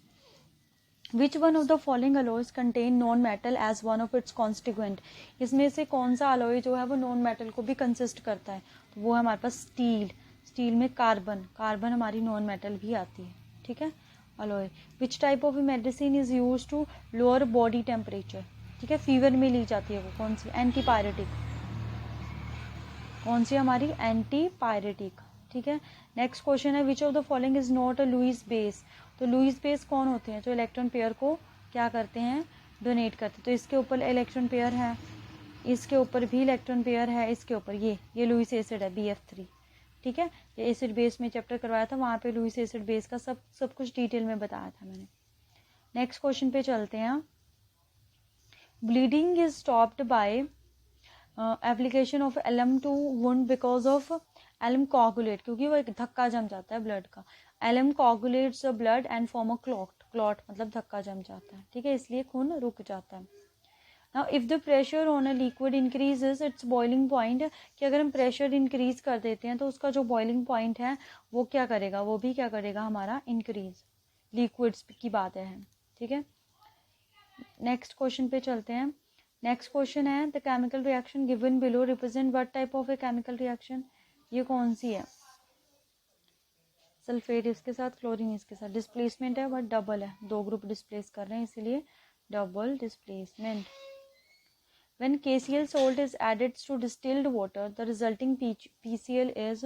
Which one of the following alloys contain non metal as one of its constituent, इसमें से कौन सा अलॉय जो है वो नॉन मेटल को भी कंसिस्ट करता है? तो वो है हमारे पास स्टील, स्टील में कार्बन, कार्बन हमारी नॉन मेटल भी आती है, ठीक है, alloy. Which type of medicine is use to lower body temperature, ठीक है, फीवर में ली जाती है वो कौन सी? एंटीपायरेटिक, कौन सी हमारी? एंटीपायरेटिक, ठीक है। नेक्स्ट क्वेश्चन है which of the following is not a Lewis base, तो लुईस बेस कौन होते हैं? जो इलेक्ट्रॉन पेयर को क्या करते हैं? डोनेट करते हैं। तो इसके ऊपर इलेक्ट्रॉन पेयर है, इसके ऊपर भी इलेक्ट्रॉन पेयर है, इसके ऊपर ये लुईस एसिड है BF3, ठीक है। ये एसिड बेस में चैप्टर करवाया था, वहाँ पे लुईस एसिड बेस का सब कुछ डिटेल में बताया था मैंने। नेक्स्ट क्वेश्चन पे चलते हैं। Bleeding is stopped by application of alum to wound because of alum coagulate, क्योंकि वो एक धक्का जम जाता है ब्लड का, alum coagulates blood and form a clot, clot मतलब धक्का जम जाता है, ठीक है, इसलिए खून रुक जाता है। Now if the pressure on a liquid increases it's boiling point, कि अगर हम प्रेशर इंक्रीज कर देते हैं तो उसका जो बॉइलिंग पॉइंट है वो क्या करेगा, वो भी क्या करेगा हमारा इंक्रीज, लिक्विड्स की बात है, ठीक है। नेक्स्ट क्वेश्चन पे चलते हैं। नेक्स्ट क्वेश्चन है the chemical reaction given below represent what type of a chemical reaction, ये कौन सी है, सल्फेट इसके साथ, क्लोरीन इसके साथ, डिस्प्लेसमेंट है बट डबल है, दो ग्रुप डिस्प्लेस कर रहे हैं इसीलिए double displacement. When KCl salt is added to distilled water, the resulting PCl is,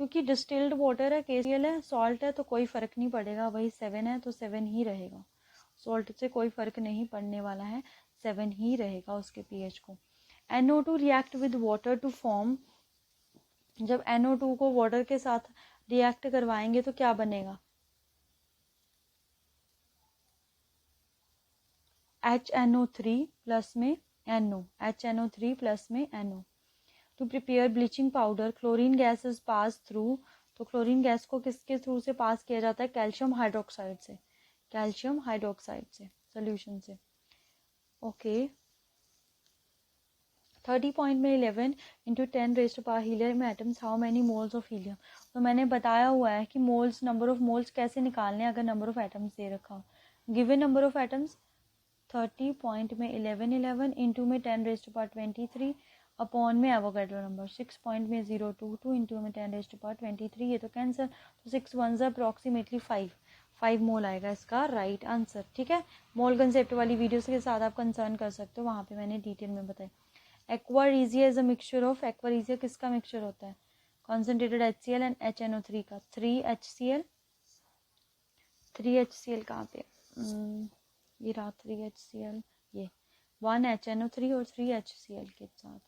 क्योंकि distilled water है, KCl है, salt है, तो कोई फर्क नहीं पड़ेगा, वही 7 है तो 7 ही रहेगा, salt से कोई फर्क नहीं पड़ने वाला है, 7 ही रहेगा उसके pH को। NO2 react with water to form, जब NO2 को वाटर के साथ रिएक्ट करवाएंगे तो क्या बनेगा, HNO3 प्लस में NO, HNO3 प्लस में NO। To prepare bleaching powder chlorine gas is pass through, तो क्लोरीन गैस को किसके थ्रू से पास किया जाता है, कैल्शियम हाइड्रोक्साइड से, कैल्शियम हाइड्रोक्साइड से सोल्यूशन से। Okay 30.11 into 10 raised to power helium atoms how many moles of helium, तो मैंने बताया हुआ है कि मोल्स, नंबर ऑफ मोल्स कैसे निकालने अगर नंबर ऑफ एटम्स दे रखा हो। Given number of atoms 30 point में 11 इंटू में 10 रेज़्ड टू पावर 23 अपॉन में एवोगैड्रो नंबर 6 पॉइंट में 022 इंटू में 10 रेज़्ड टू पावर 23, ये तो कैंसर, तो 6 1 अप्रॉक्सीमेटली 5 मोल आएगा इसका राइट आंसर, ठीक है। मोल कंसेप्ट वाली वीडियोस के साथ आप कंसर्न कर सकते हो, वहाँ पे मैंने डिटेल में बताया। Aqua regia is a mixture of, aqua regia किसका मिक्सचर होता है, कॉन्सेंट्रेटेड HCl एंड HNO3 का, 3HCl कहाँ पे, ये रहा 3HCl, ये 1 HNO3 और 3 HCl के साथ।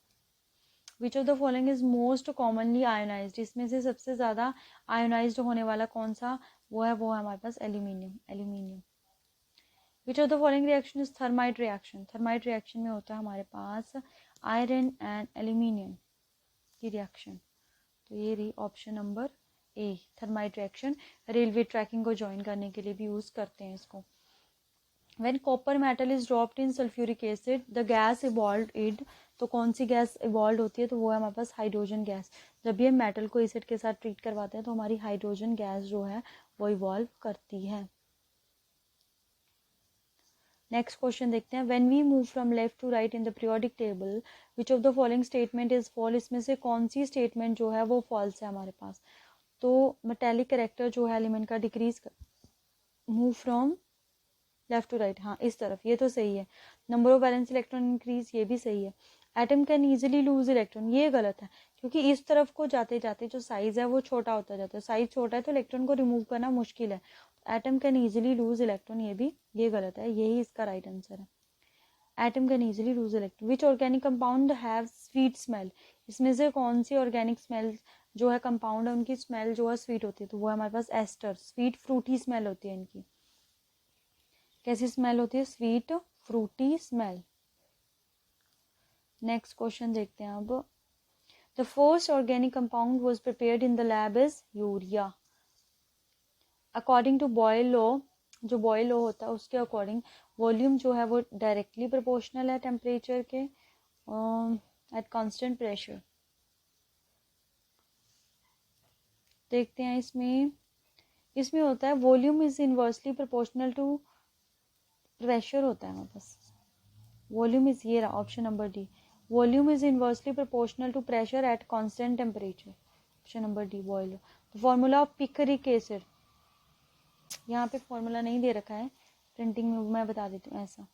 विच of the following is most commonly ionised, इसमें से सबसे ज़्यादा आयोनाइज्ड होने वाला कौन सा वो है हमारे पास aluminium. Which of the following reaction is thermite reaction, thermite reaction में होता है हमारे पास आयरन एंड एल्यूमिनियम की रिएक्शन, तो ये रही option number A thermite reaction. Railway tracking को ज्वाइन करने के लिए भी यूज़ करते हैं इसको। When copper metal is dropped in sulfuric acid, the gas evolved it, तो कौन सी गैस इवॉल्व होती है, तो वो है हमारे पास हाइड्रोजन गैस। जब भी हम मेटल को एसिड के साथ ट्रीट करवाते हैं तो हमारी हाइड्रोजन गैस जो है वो इवॉल्व करती है। नेक्स्ट क्वेश्चन देखते हैं। When we move from left to right in the periodic table which of the following statement is false, इसमें से कौन सी स्टेटमेंट जो है वो फॉल्स है हमारे पास, तो मेटेलिक कैरेक्टर जो है एलिमेंट का डिक्रीज कर, move from left to right, हाँ इस तरफ, ये तो सही है। Number of valence electron increase, ये भी सही है। Atom can easily lose electron, ये गलत है, क्योंकि इस तरफ को जाते जाते जो साइज है वो छोटा होता जाता है, साइज छोटा है तो इलेक्ट्रॉन को रिमूव करना मुश्किल है। Atom can easily lose electron, ये गलत है, यही इसका राइट आंसर है। Atom can easily lose electron. Which organic compound have sweet smell, इसमें से कौन सी ऑर्गेनिक स्मेल जो है कंपाउंड है उनकी स्मेल जो है स्वीट होती है, तो वो है हमारे पास एस्टर, स्वीट फ्रूटी स्मेल होती है इनकी। कैसी स्मेल होती है, sweet fruity smell. Next question देखते हैं अब। The first organic compound was prepared in the lab is urea. According to Boyle law, जो बॉयल लॉ होता है उसके अकॉर्डिंग वॉल्यूम जो है वो डायरेक्टली प्रोपोर्शनल है टेम्परेचर के एट कांस्टेंट प्रेशर। देखते हैं इसमें होता है volume is inversely proportional to pressure होता है हमारे पास। वॉल्यूम इज, ये रहा option number D, volume is inversely proportional to pressure at constant temperature, option number D Boyle. तो फॉर्मूला ऑफ पिकरिक एसिड, यहाँ पे फॉर्मूला नहीं दे रखा है, प्रिंटिंग में मैं बता देती हूँ ऐसा।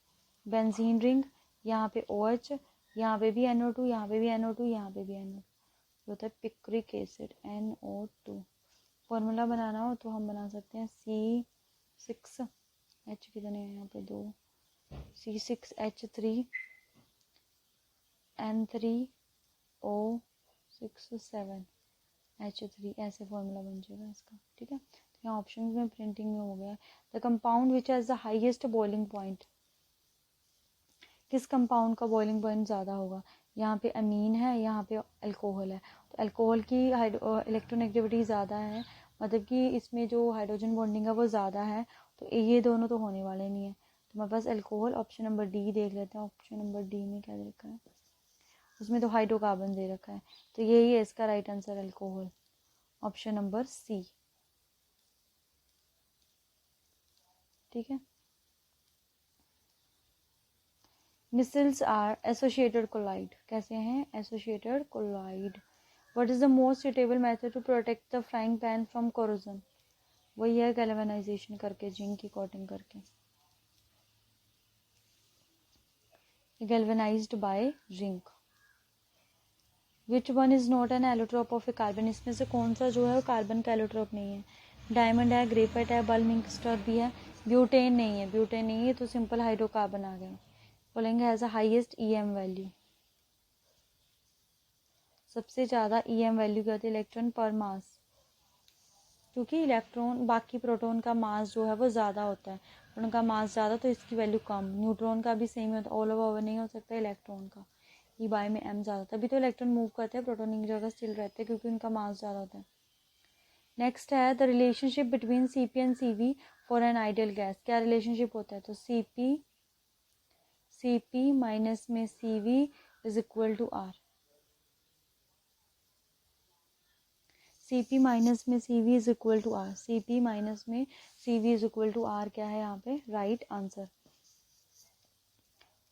बेंजीन रिंग, यहाँ पे OH, यहाँ पे भी NO2, यहाँ पे भी NO2, यहाँ पे भी NO2, होता है पिक्रिक एसिड NO2। फॉर्मूला बनाना हो तो हम बना सकते हैं C6H कितने हैं यहाँ पे 2, C6H3 N3O67H3, ऐसे फॉर्मूला बन जाएगा इसका, ठीक है। तो यहाँ ऑप्शन में प्रिंटिंग में हो गया। The compound which has the highest boiling point, किस कंपाउंड का बॉइलिंग पॉइंट ज़्यादा होगा, यहाँ पे अमीन है, यहाँ पे अल्कोहल है, तो अल्कोहल की इलेक्ट्रोनेगेटिविटी ज़्यादा है, मतलब कि इसमें जो हाइड्रोजन बॉन्डिंग है वो ज़्यादा है, तो ये दोनों तो होने वाले नहीं है, हमारे पास अल्कोहल, ऑप्शन नंबर डी देख लेते हैं। ऑप्शन नंबर डी में क्या दे रखा है, उसमें तो हाइड्रोकार्बन दे रखा है, तो यही है इसका right answer, alcohol, option number C. ठीक है। मिसल्स आर एसोसिएटेड कोलाइड, कैसे हैं, associated colloid. What is the most suitable method to protect the frying pan from corrosion, वही है गैल्वेनाइजेशन करके, जिंक की कोटिंग करके, galvanized by zinc. Which one is not an allotrope of a carbon, इसमें से कौन सा जो है वो कार्बन का एलोट्रोप नहीं है, डायमंड है, ग्रेफाइट है, बल्मिंगस्टर भी है, ब्यूटेन नहीं है, ब्यूटेन नहीं है तो सिंपल हाइड्रोकार्बन आ गया। बोलेंगे has a highest EM value, सबसे ज़्यादा ईएम वैल्यू क्या होती है, इलेक्ट्रॉन पर मास, क्योंकि इलेक्ट्रॉन बाकी प्रोटॉन का मास जो है वो ज़्यादा होता है, प्रोटॉन का मास ज़्यादा तो इसकी वैल्यू कम, न्यूट्रॉन का भी सेम होता है, ऑल ओवर नहीं हो सकता इलेक्ट्रॉन का, ई बाय में एम ज़्यादा, तभी तो इलेक्ट्रॉन मूव करते हैं, प्रोटॉन एक जगह स्टिल रहते हैं क्योंकि उनका मास ज़्यादा होता है। नेक्स्ट है the relationship between C P and C V for an ideal gas, क्या रिलेशनशिप होता है, तो सी पी माइनस में C V is equal to R, C P minus में C V is equal to R, C P minus में C V is equal to R क्या है यहाँ पे राइट आंसर।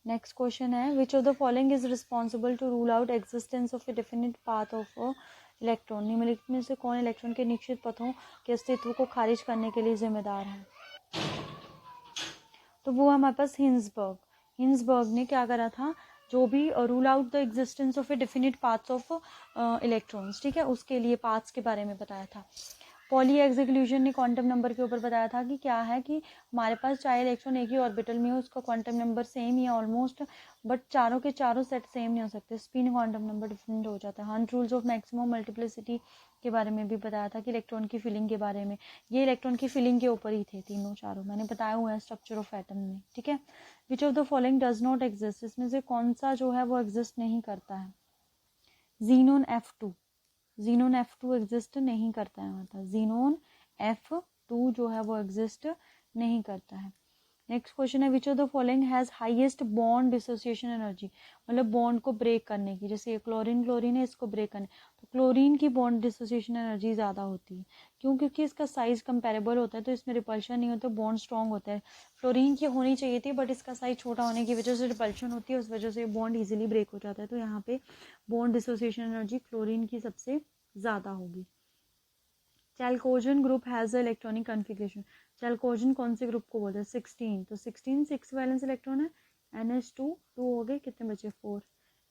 नेक्स्ट क्वेश्चन है which of the following is responsible to rule out existence of a definite path of electron, निम्नलिखित में से कौन इलेक्ट्रॉन के निश्चित पथों के अस्तित्व को खारिज करने के लिए जिम्मेदार है, तो वो हमारे पास हिंसबर्ग ने क्या करा था, जो भी rule out the existence of a definite paths of electrons, ठीक है, उसके लिए पाथ्स के बारे में बताया था। पॉली एक्सक्लूजन ने क्वांटम नंबर के ऊपर बताया था कि क्या है कि हमारे पास चाहे इलेक्ट्रॉन एक ही ऑर्बिटल में हो, उसका क्वांटम नंबर सेम ही है ऑलमोस्ट, बट चारों के चारों सेट सेम नहीं हो सकते, स्पिन क्वांटम नंबर डिफरेंट हो जाता है। Hunt rules of maximum multiplicity के बारे में भी बताया था कि इलेक्ट्रॉन की फिलिंग के बारे में, ये इलेक्ट्रॉन की फिलिंग के ऊपर ही थे तीनों चारों, मैंने बताया हुआ है स्ट्रक्चर ऑफ एटम में। ठीक है। Which of the following does not exist, इसमें से कौन सा जो है वो एग्जिस्ट नहीं करता है, xenon F2, xenon F2 exist नहीं करता है, मतलब जीनोन F2 जो है वो एग्जिस्ट नहीं करता है। नेक्स्ट क्वेश्चन है which of the following has highest bond dissociation energy, मतलब बॉन्ड को ब्रेक करने की, जैसे क्लोरीन है, इसको ब्रेक करने, तो क्लोरीन की बॉन्ड डिसोसिएशन एनर्जी ज़्यादा होती है, क्यों, क्योंकि इसका साइज कंपेरेबल होता है तो इसमें रिपल्शन नहीं होता, बॉन्ड स्ट्रॉन्ग होता है। फ्लोरीन की होनी चाहिए थी बट इसका साइज छोटा होने की वजह से रिपल्शन होती है, उस वजह से बॉन्ड ईजिली ब्रेक हो जाता है, तो यहाँ पे बॉन्ड डिसोसिएशन एनर्जी क्लोरीन की सबसे ज़्यादा होगी। Chalcogen group has a electronic configuration, chalcogen कौन से ग्रुप को बोलते हैं, 16, तो 16 6 वैलेंस इलेक्ट्रॉन है, NH2 2 हो गए, कितने बचे 4,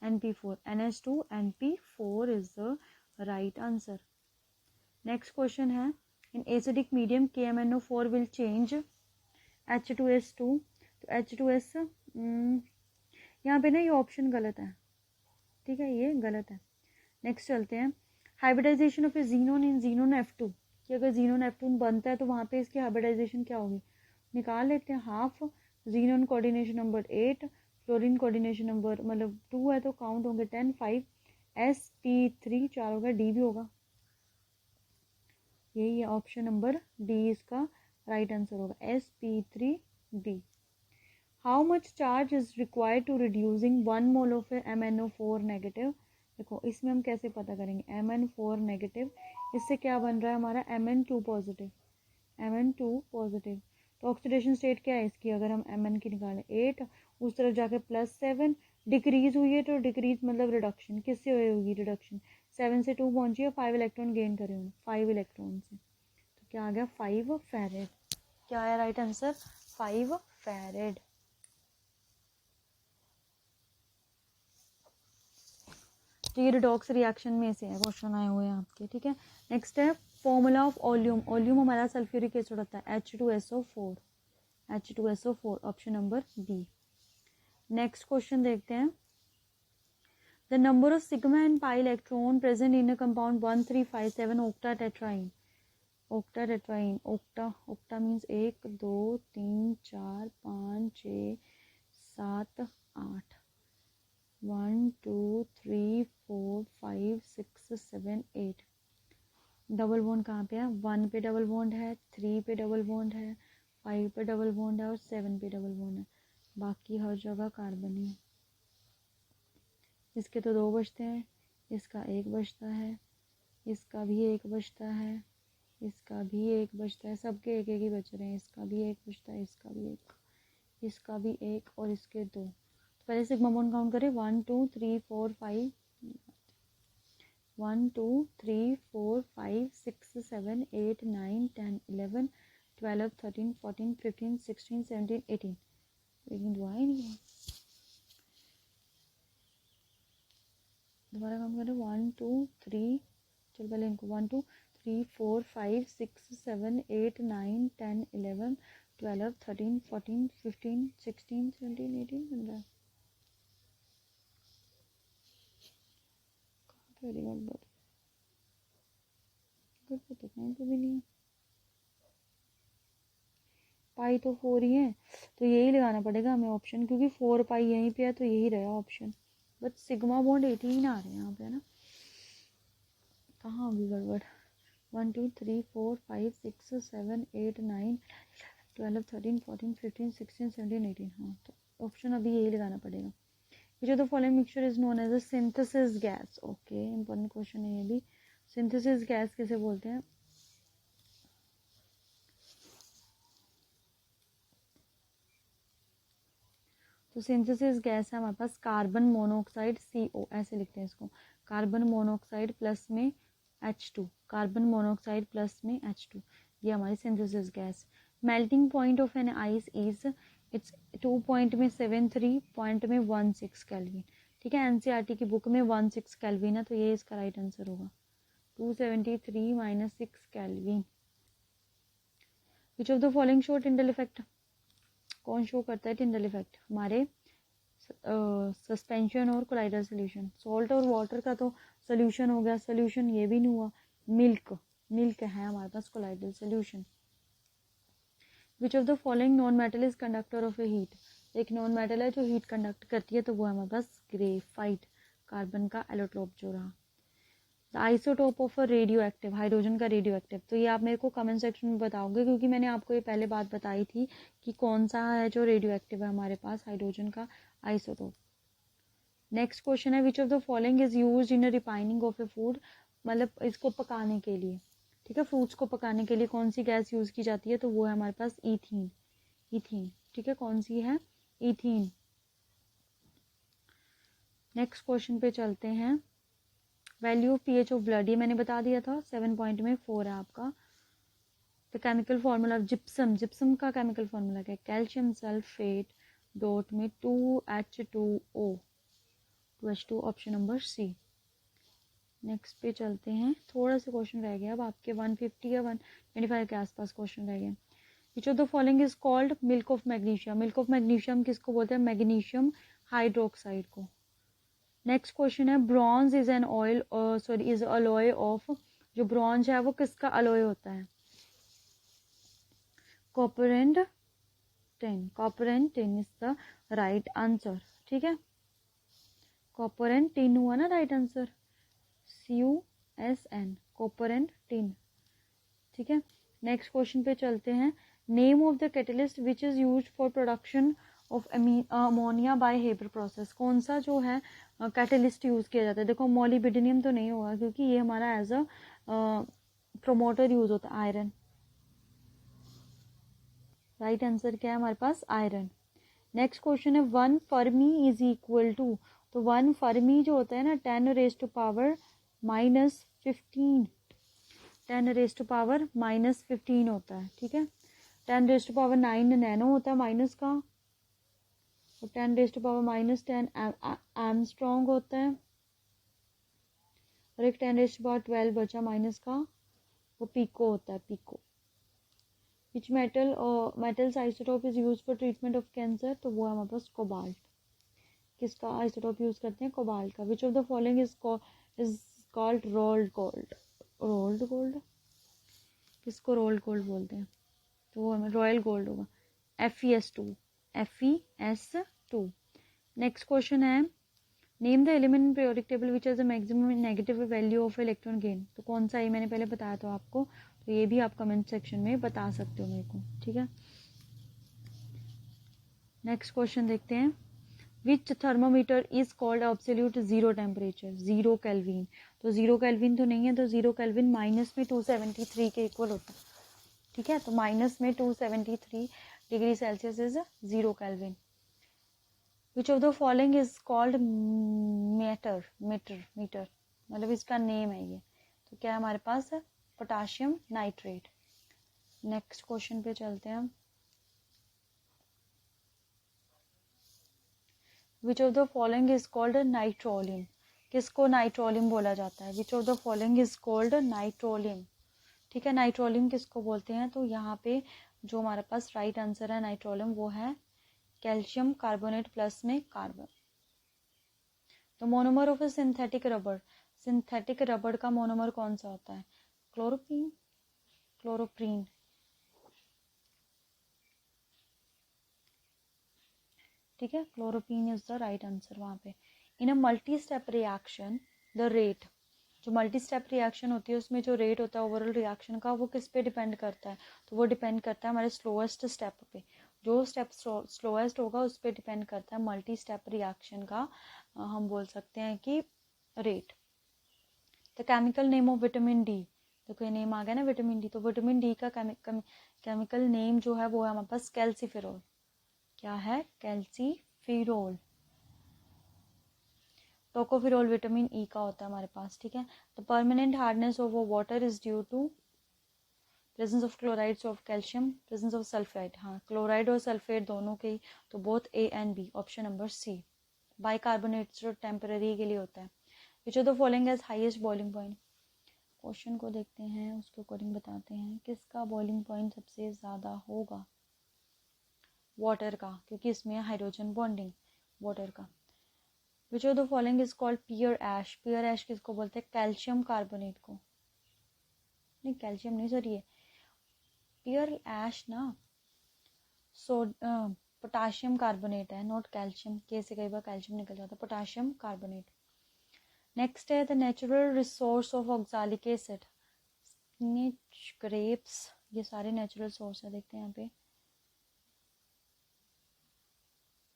NP4, NH2 NP4 is the right answer. Next question है in acidic medium KMNO4 will change H2S2, तो H2S यहाँ पे ना ये ऑप्शन गलत है, ठीक है, ये गलत है। नेक्स्ट चलते हैं hybridization of a xenon in xenon F2, कि अगर जीनोन F2 बनता है तो वहाँ पे इसकी हाइब्रिडाइजेशन क्या होगी, निकाल लेते हैं, half xenon coordination number 8, fluorine coordination number मतलब 2 है तो काउंट होंगे 10, 5, sp3 4 होगा, डी भी होगा, यही है ऑप्शन नंबर डी इसका राइट आंसर होगा, sp3d। How much charge is required to reducing 1 mole of MnO4 negative, देखो इसमें हम कैसे पता करेंगे, MN4 नेगेटिव, इससे क्या बन रहा है हमारा MN2 पॉजिटिव, MN2 पॉजिटिव, तो ऑक्सीडेशन स्टेट क्या है इसकी, अगर हम MN की निकालें 8, उस तरफ जाके +7, डिक्रीज हुई है तो डिक्रीज मतलब रिडक्शन, किससे हुई होगी रिडक्शन, 7 से 2 पहुंची है, 5 इलेक्ट्रॉन गेन करे होंगे, 5 इलेक्ट्रॉन से, तो क्या आ गया 5 फैरेड, क्या है राइट आंसर 5 फैरेड। तो ये रिडॉक्स रिएक्शन में से है, क्वेश्चन आए हुए हैं आपके, ठीक है। नेक्स्ट है फॉर्मूला ऑफ ओलियम, ओलियम हमारा सल्फ्यूरिक एसिड होता है H2SO4, H2SO4 option number B. Next question देखते हैं the number of sigma and pi electron present in a compound 1357 octatetraene, octatetraene, octa means 1 2 3 4 5 6 7 8, 1 2 3 4 5 6 7 8, double bond कहाँ पे है, 1 पे डबल बॉन्ड है, 3 पे डबल बॉन्ड है, 5 पे डबल बॉन्ड है और 7 पे डबल बॉन्ड है, बाकी हर जगह कार्बन ही है। इसके तो 2 बचते हैं, इसका 1 बचता है, इसका भी 1 बचता है, इसका भी 1 बचता है, सबके 1 1 ही बच रहे हैं। इसका भी 1 बचता है, इसका भी 1, इसका भी 1 और इसके 2। तो पहले सिग्मा बॉन्ड काउंट करें। 1 2 3 4 5 1 2 3 4 5 6 7 8 9 10 11 12 13 14 15 16 17 18। लेकिन दुआ ही नहीं है। दोबारा काउंट करें। 1 2 3, चल पहले इनको 1 2 3 4 5 6 7 8 9 10 11 12 13 14 15 16 17 18 15। वेरी गुड, तो कहीं पे भी नहीं है। पाई तो 4 ही है, तो यही लगाना पड़ेगा हमें ऑप्शन, क्योंकि 4 पाई यहीं पे है तो यही रहा ऑप्शन। बट सिग्मा बॉन्ड 18 आ रहे हैं यहाँ पे, है ना। कहाँ होगी गड़बड़। 1 2 3 4 5 6 7 8 9 12 13 14 15 16 17 18। हाँ, तो ऑप्शन अभी यही लगाना पड़ेगा। Which of the following mixture is known as a synthesis gas? Okay, important question है ये भी। सिंथेसिस गैस किसे बोलते हैं? तो सिंथेसिस गैस है हमारे पास कार्बन मोनोऑक्साइड CO, ऐसे लिखते हैं इसको। कार्बन मोनोऑक्साइड प्लस में H2, कार्बन मोनोऑक्साइड प्लस में H2, ये हमारी synthesis gas. Melting point of an ice is, it's 2 point में 73, पॉइंट में 16 केल्विन। ठीक है, एनसीईआरटी की बुक में 16 केल्विन है, तो ये इसका राइट आंसर होगा। 273 - 6 kelvin. Which of the following show Tyndall effect? कौन शो करता है टिंडल इफेक्ट? हमारे सस्पेंशन और कोलाइडल सोल्यूशन। सॉल्ट और वाटर का तो सोल्यूशन हो गया, सोल्यूशन ये भी नहीं हुआ। मिल्क, मिल्क है हमारे पास colloidal solution. Which of the following non metal is conductor of a heat? एक नॉन मेटल है जो हीट कंडक्ट करती है, तो वो है हमारे पास ग्रेफाइट, कार्बन का एलोट्रोप जो रहा। The isotope of a radio active, hydrogen का रेडियो एक्टिव। तो ये आप मेरे को कमेंट सेक्शन में बताओगे, क्योंकि मैंने आपको ये पहले बात बताई थी कि कौन सा है जो रेडियो एक्टिव है हमारे पास, हाइड्रोजन का आइसोटोप। नेक्स्ट क्वेश्चन है, which of the following is use in refining of A food? मतलब इसको पकाने के लिए, ठीक है, फ्रूट्स को पकाने के लिए कौन सी गैस यूज की जाती है? तो वो है हमारे पास ईथीन, ईथीन। ठीक है, कौन सी है? ईथीन। नेक्स्ट क्वेश्चन पे चलते हैं। Value of pH of blood, ये मैंने बता दिया था, 7 पॉइंट में 4 है आपका। The chemical formula of gypsum, gypsum का केमिकल फॉर्मूला क्या है? कैल्शियम सल्फेट डॉट में 2H2O, 2H2, ऑप्शन नंबर सी। नेक्स्ट पे चलते हैं, थोड़ा सा क्वेश्चन रह गया अब आपके, 150 या 125 के आसपास क्वेश्चन रह गए। विच of the following is called milk of magnesium? Milk of magnesium किसको बोलते हैं? मैग्नीशियम हाइड्रोक्साइड को। नेक्स्ट क्वेश्चन है, bronze is an oil, sorry is alloy of, जो ब्रॉन्ज है वो किसका अलॉय होता है? Copper and tin, copper and tin is the right answer. ठीक है, कॉपर एंड टिन हुआ ना right answer, CuSN, copper and tin. ठीक है, नेक्स्ट क्वेश्चन पे चलते हैं। Name of the catalyst which is used for production of ammonia by Haber process? कौन सा जो है कैटलिस्ट यूज किया जाता है? देखो, मोलिबिडेनियम तो नहीं होगा, क्योंकि ये हमारा एज अ प्रोमोटर यूज होता है। आयरन, राइट आंसर क्या है हमारे पास? आयरन। नेक्स्ट क्वेश्चन है, 1 फर्मी इज इक्वल टू, तो 1 फर्मी जो होता है ना, 10⁻⁻15, 10⁻⁻15 होता है। ठीक है, 10⁻⁹ नैनो होता है माइनस का, और 10⁻⁻10 एमस्ट्रॉन्ग होता है, और एक 10⁻12 बचा माइनस का, वो पिको होता है, पिको। Which metals isotope is use for treatment of cancer? तो वो है हमारे पास कोबाल्ट। किसका आइसोटोप यूज करते हैं? कोबाल्ट का। Which of the following is called rolled gold? Rolled gold, किसको रोल्ड गोल्ड बोलते हैं? तो वो हमें रॉयल गोल्ड होगा, FeS2, FeS2। नेक्स्ट क्वेश्चन है, name the element in periodic table which has the maximum negative value of electron gain? तो कौन सा है? मैंने पहले बताया था आपको, तो ये भी आप कमेंट सेक्शन में बता सकते हो मेरे को। ठीक है, नेक्स्ट क्वेश्चन देखते हैं, which thermometer is called absolute zero temperature, 0 kelvin. तो 0 केल्विन तो नहीं है, तो 0 केल्विन माइनस में 273 के इक्वल होता है, ठीक है। तो माइनस में 273 degree Celsius is 0 kelvin. Which of the following is called meter, मतलब इसका नेम है ये। तो क्या हमारे पास है, पोटाशियम नाइट्रेट। नेक्स्ट क्वेश्चन पे चलते हैं हम। Which of the following is called nitrolim, किसको नाइट्रोलियम बोला जाता है, which of the following is called nitrolim, ठीक है। नाइट्रोलियम किसको बोलते हैं, तो यहाँ पे जो हमारे पास राइट आंसर है नाइट्रोलियम, वो है कैल्शियम कार्बोनेट प्लस में कार्बन। तो monomer of a synthetic rubber, synthetic rubber का मोनोमर कौन सा होता है, क्लोरोप्रीन, ठीक है। Chloroprene is the right answer वहां पे। In a multi step reaction the rate, जो मल्टी स्टेप रिएक्शन होती है उसमें जो रेट होता है ओवरऑल रिएक्शन का, वो किस पे डिपेंड करता है, तो वो डिपेंड करता है हमारे स्लोएस्ट स्टेप पे। जो स्टेप स्लोएस्ट होगा उस पर डिपेंड करता है मल्टी स्टेप रिएक्शन का हम बोल सकते हैं कि rate. The chemical name of vitamin D, देखो ये नेम आ गया ना विटामिन डी, तो विटामिन डी का केमिकल नेम जो है वो है हमारे पास कैल्सीफेरोल, क्या है, कैल्सीफेरोल। टोकोफेरोल विटामिन ई का होता है हमारे पास, ठीक है। The permanent hardness of water is due to presence of chlorides of calcium, presence of sulphate, हाँ क्लोराइड और सल्फेट दोनों के ही, तो both A and B, option number C. Bicarbonates जो टेम्पररी के लिए होता है। Which of the following has highest boiling point, question को देखते हैं उसके अकॉर्डिंग बताते हैं किसका बॉइलिंग पॉइंट सबसे ज़्यादा होगा, वाटर का, क्योंकि इसमें हाइड्रोजन बॉन्डिंग वाटर का। Which of the following is called pearl ash, pearl ash किसको बोलते हैं, कैल्शियम कार्बोनेट को, नहीं कैल्शियम नहीं सॉरी, पियर ऐश ना पोटाशियम कार्बोनेट है, नॉट कैल्शियम, के से कई बार कैल्शियम निकल जाता है, पोटाशियम कार्बोनेट। नेक्स्ट है the natural resource of oxalic acid, grapes, ये सारे नेचुरल सोर्स है, देखते हैं यहाँ पे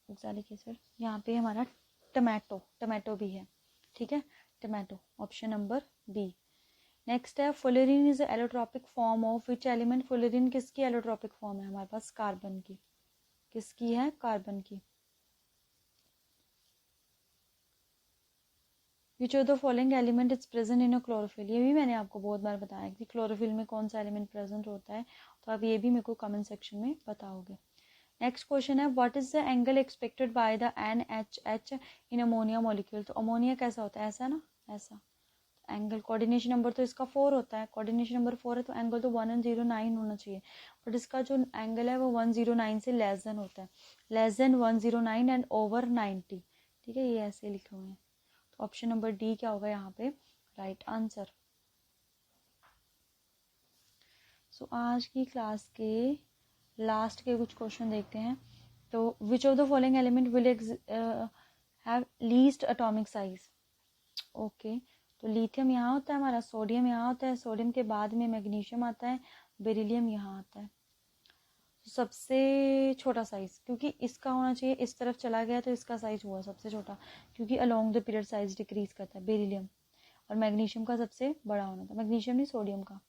ऑक्सालिक एसिड, यहाँ पे हमारा टमाटो भी है, ठीक है, tomato, option number B. Next है fullerene is allotropic form of which element, fullerene किसकी एलोट्रॉपिक फॉर्म है हमारे पास, कार्बन की, किसकी है, कार्बन की। Which of the following element is present in a chlorophyll, ये भी मैंने आपको बहुत बार बताया कि क्लोरोफिल में कौन सा एलिमेंट प्रेजेंट होता है, तो आप ये भी मेरे को कमेंट सेक्शन में बताओगे। नेक्स्ट क्वेश्चन है what is the angle expected by the NaHH in ammonia molecule, तो अमोनिया कैसा होता है, ऐसा ना, ऐसा एंगल, कोऑर्डिनेशन नंबर तो इसका 4 होता है, कोऑर्डिनेशन नंबर 4 है तो एंगल तो 109 होना चाहिए, बट इसका जो एंगल है वो 109 से लेस देन होता है, लेस देन 109 एंड ओवर 90, ठीक है, ये ऐसे लिखे हुए हैं। तो ऑप्शन नंबर डी क्या होगा यहाँ पे राइट आंसर। सो आज की क्लास के लास्ट के कुछ क्वेश्चन देखते हैं। तो विच of the following element will have least atomic size, okay, तो लिथियम यहाँ होता है हमारा, सोडियम यहाँ होता है, सोडियम के बाद में मैग्नीशियम आता है, बेरिलियम यहाँ आता है। तो सबसे छोटा साइज, क्योंकि इसका होना चाहिए इस तरफ चला गया तो इसका साइज हुआ सबसे छोटा, क्योंकि along the period size decrease करता है बेरिलियम, और मैग्नीशियम का सबसे बड़ा होना था, मैग्नीशियम नहीं सोडियम का।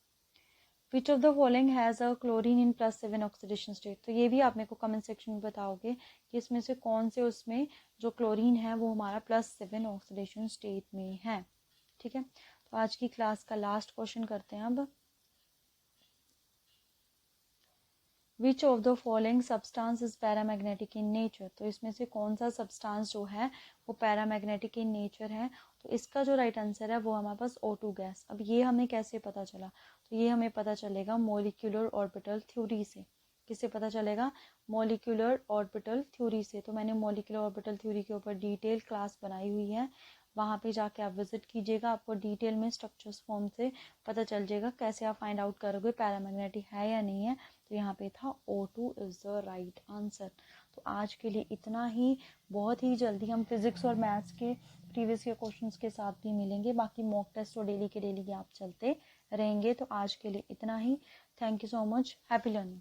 Which of the following has a chlorine in +7 oxidation state, तो ये भी आप मेरे को कमेंट सेक्शन में बताओगे कि इसमें से कौन से उसमें जो क्लोरीन है वो हमारा +7 ऑक्सीडेशन स्टेट में है, ठीक है। तो आज की क्लास का लास्ट क्वेश्चन करते हैं अब। विच of the following substance is paramagnetic in nature, तो इसमें से कौन सा सब्सटेंस जो है वो पैरामैग्नेटिक इन नेचर है, तो इसका जो राइट आंसर है वो हमारे पास O2 गैस। अब ये हमें कैसे पता चला, तो ये हमें पता चलेगा मॉलिक्यूलर ऑर्बिटल थ्योरी से, किससे पता चलेगा, मॉलिक्यूलर ऑर्बिटल थ्योरी से। तो मैंने मॉलिक्यूलर ऑर्बिटल थ्योरी के ऊपर डिटेल क्लास बनाई हुई है, वहाँ पे जाके आप विजिट कीजिएगा, आपको डिटेल में स्ट्रक्चर्स फॉर्म से पता चल जाएगा कैसे आप फाइंड आउट करोगे पैरामैग्नेटिक है या नहीं है। तो यहाँ पे था O2 is the right answer. तो आज के लिए इतना ही, बहुत ही जल्दी हम फिजिक्स और मैथ्स के प्रीवियस ईयर क्वेश्चंस के साथ भी मिलेंगे, बाकी मॉक टेस्ट और डेली के डेली आप चलते रहेंगे। तो आज के लिए इतना ही, thank you so much, happy learning.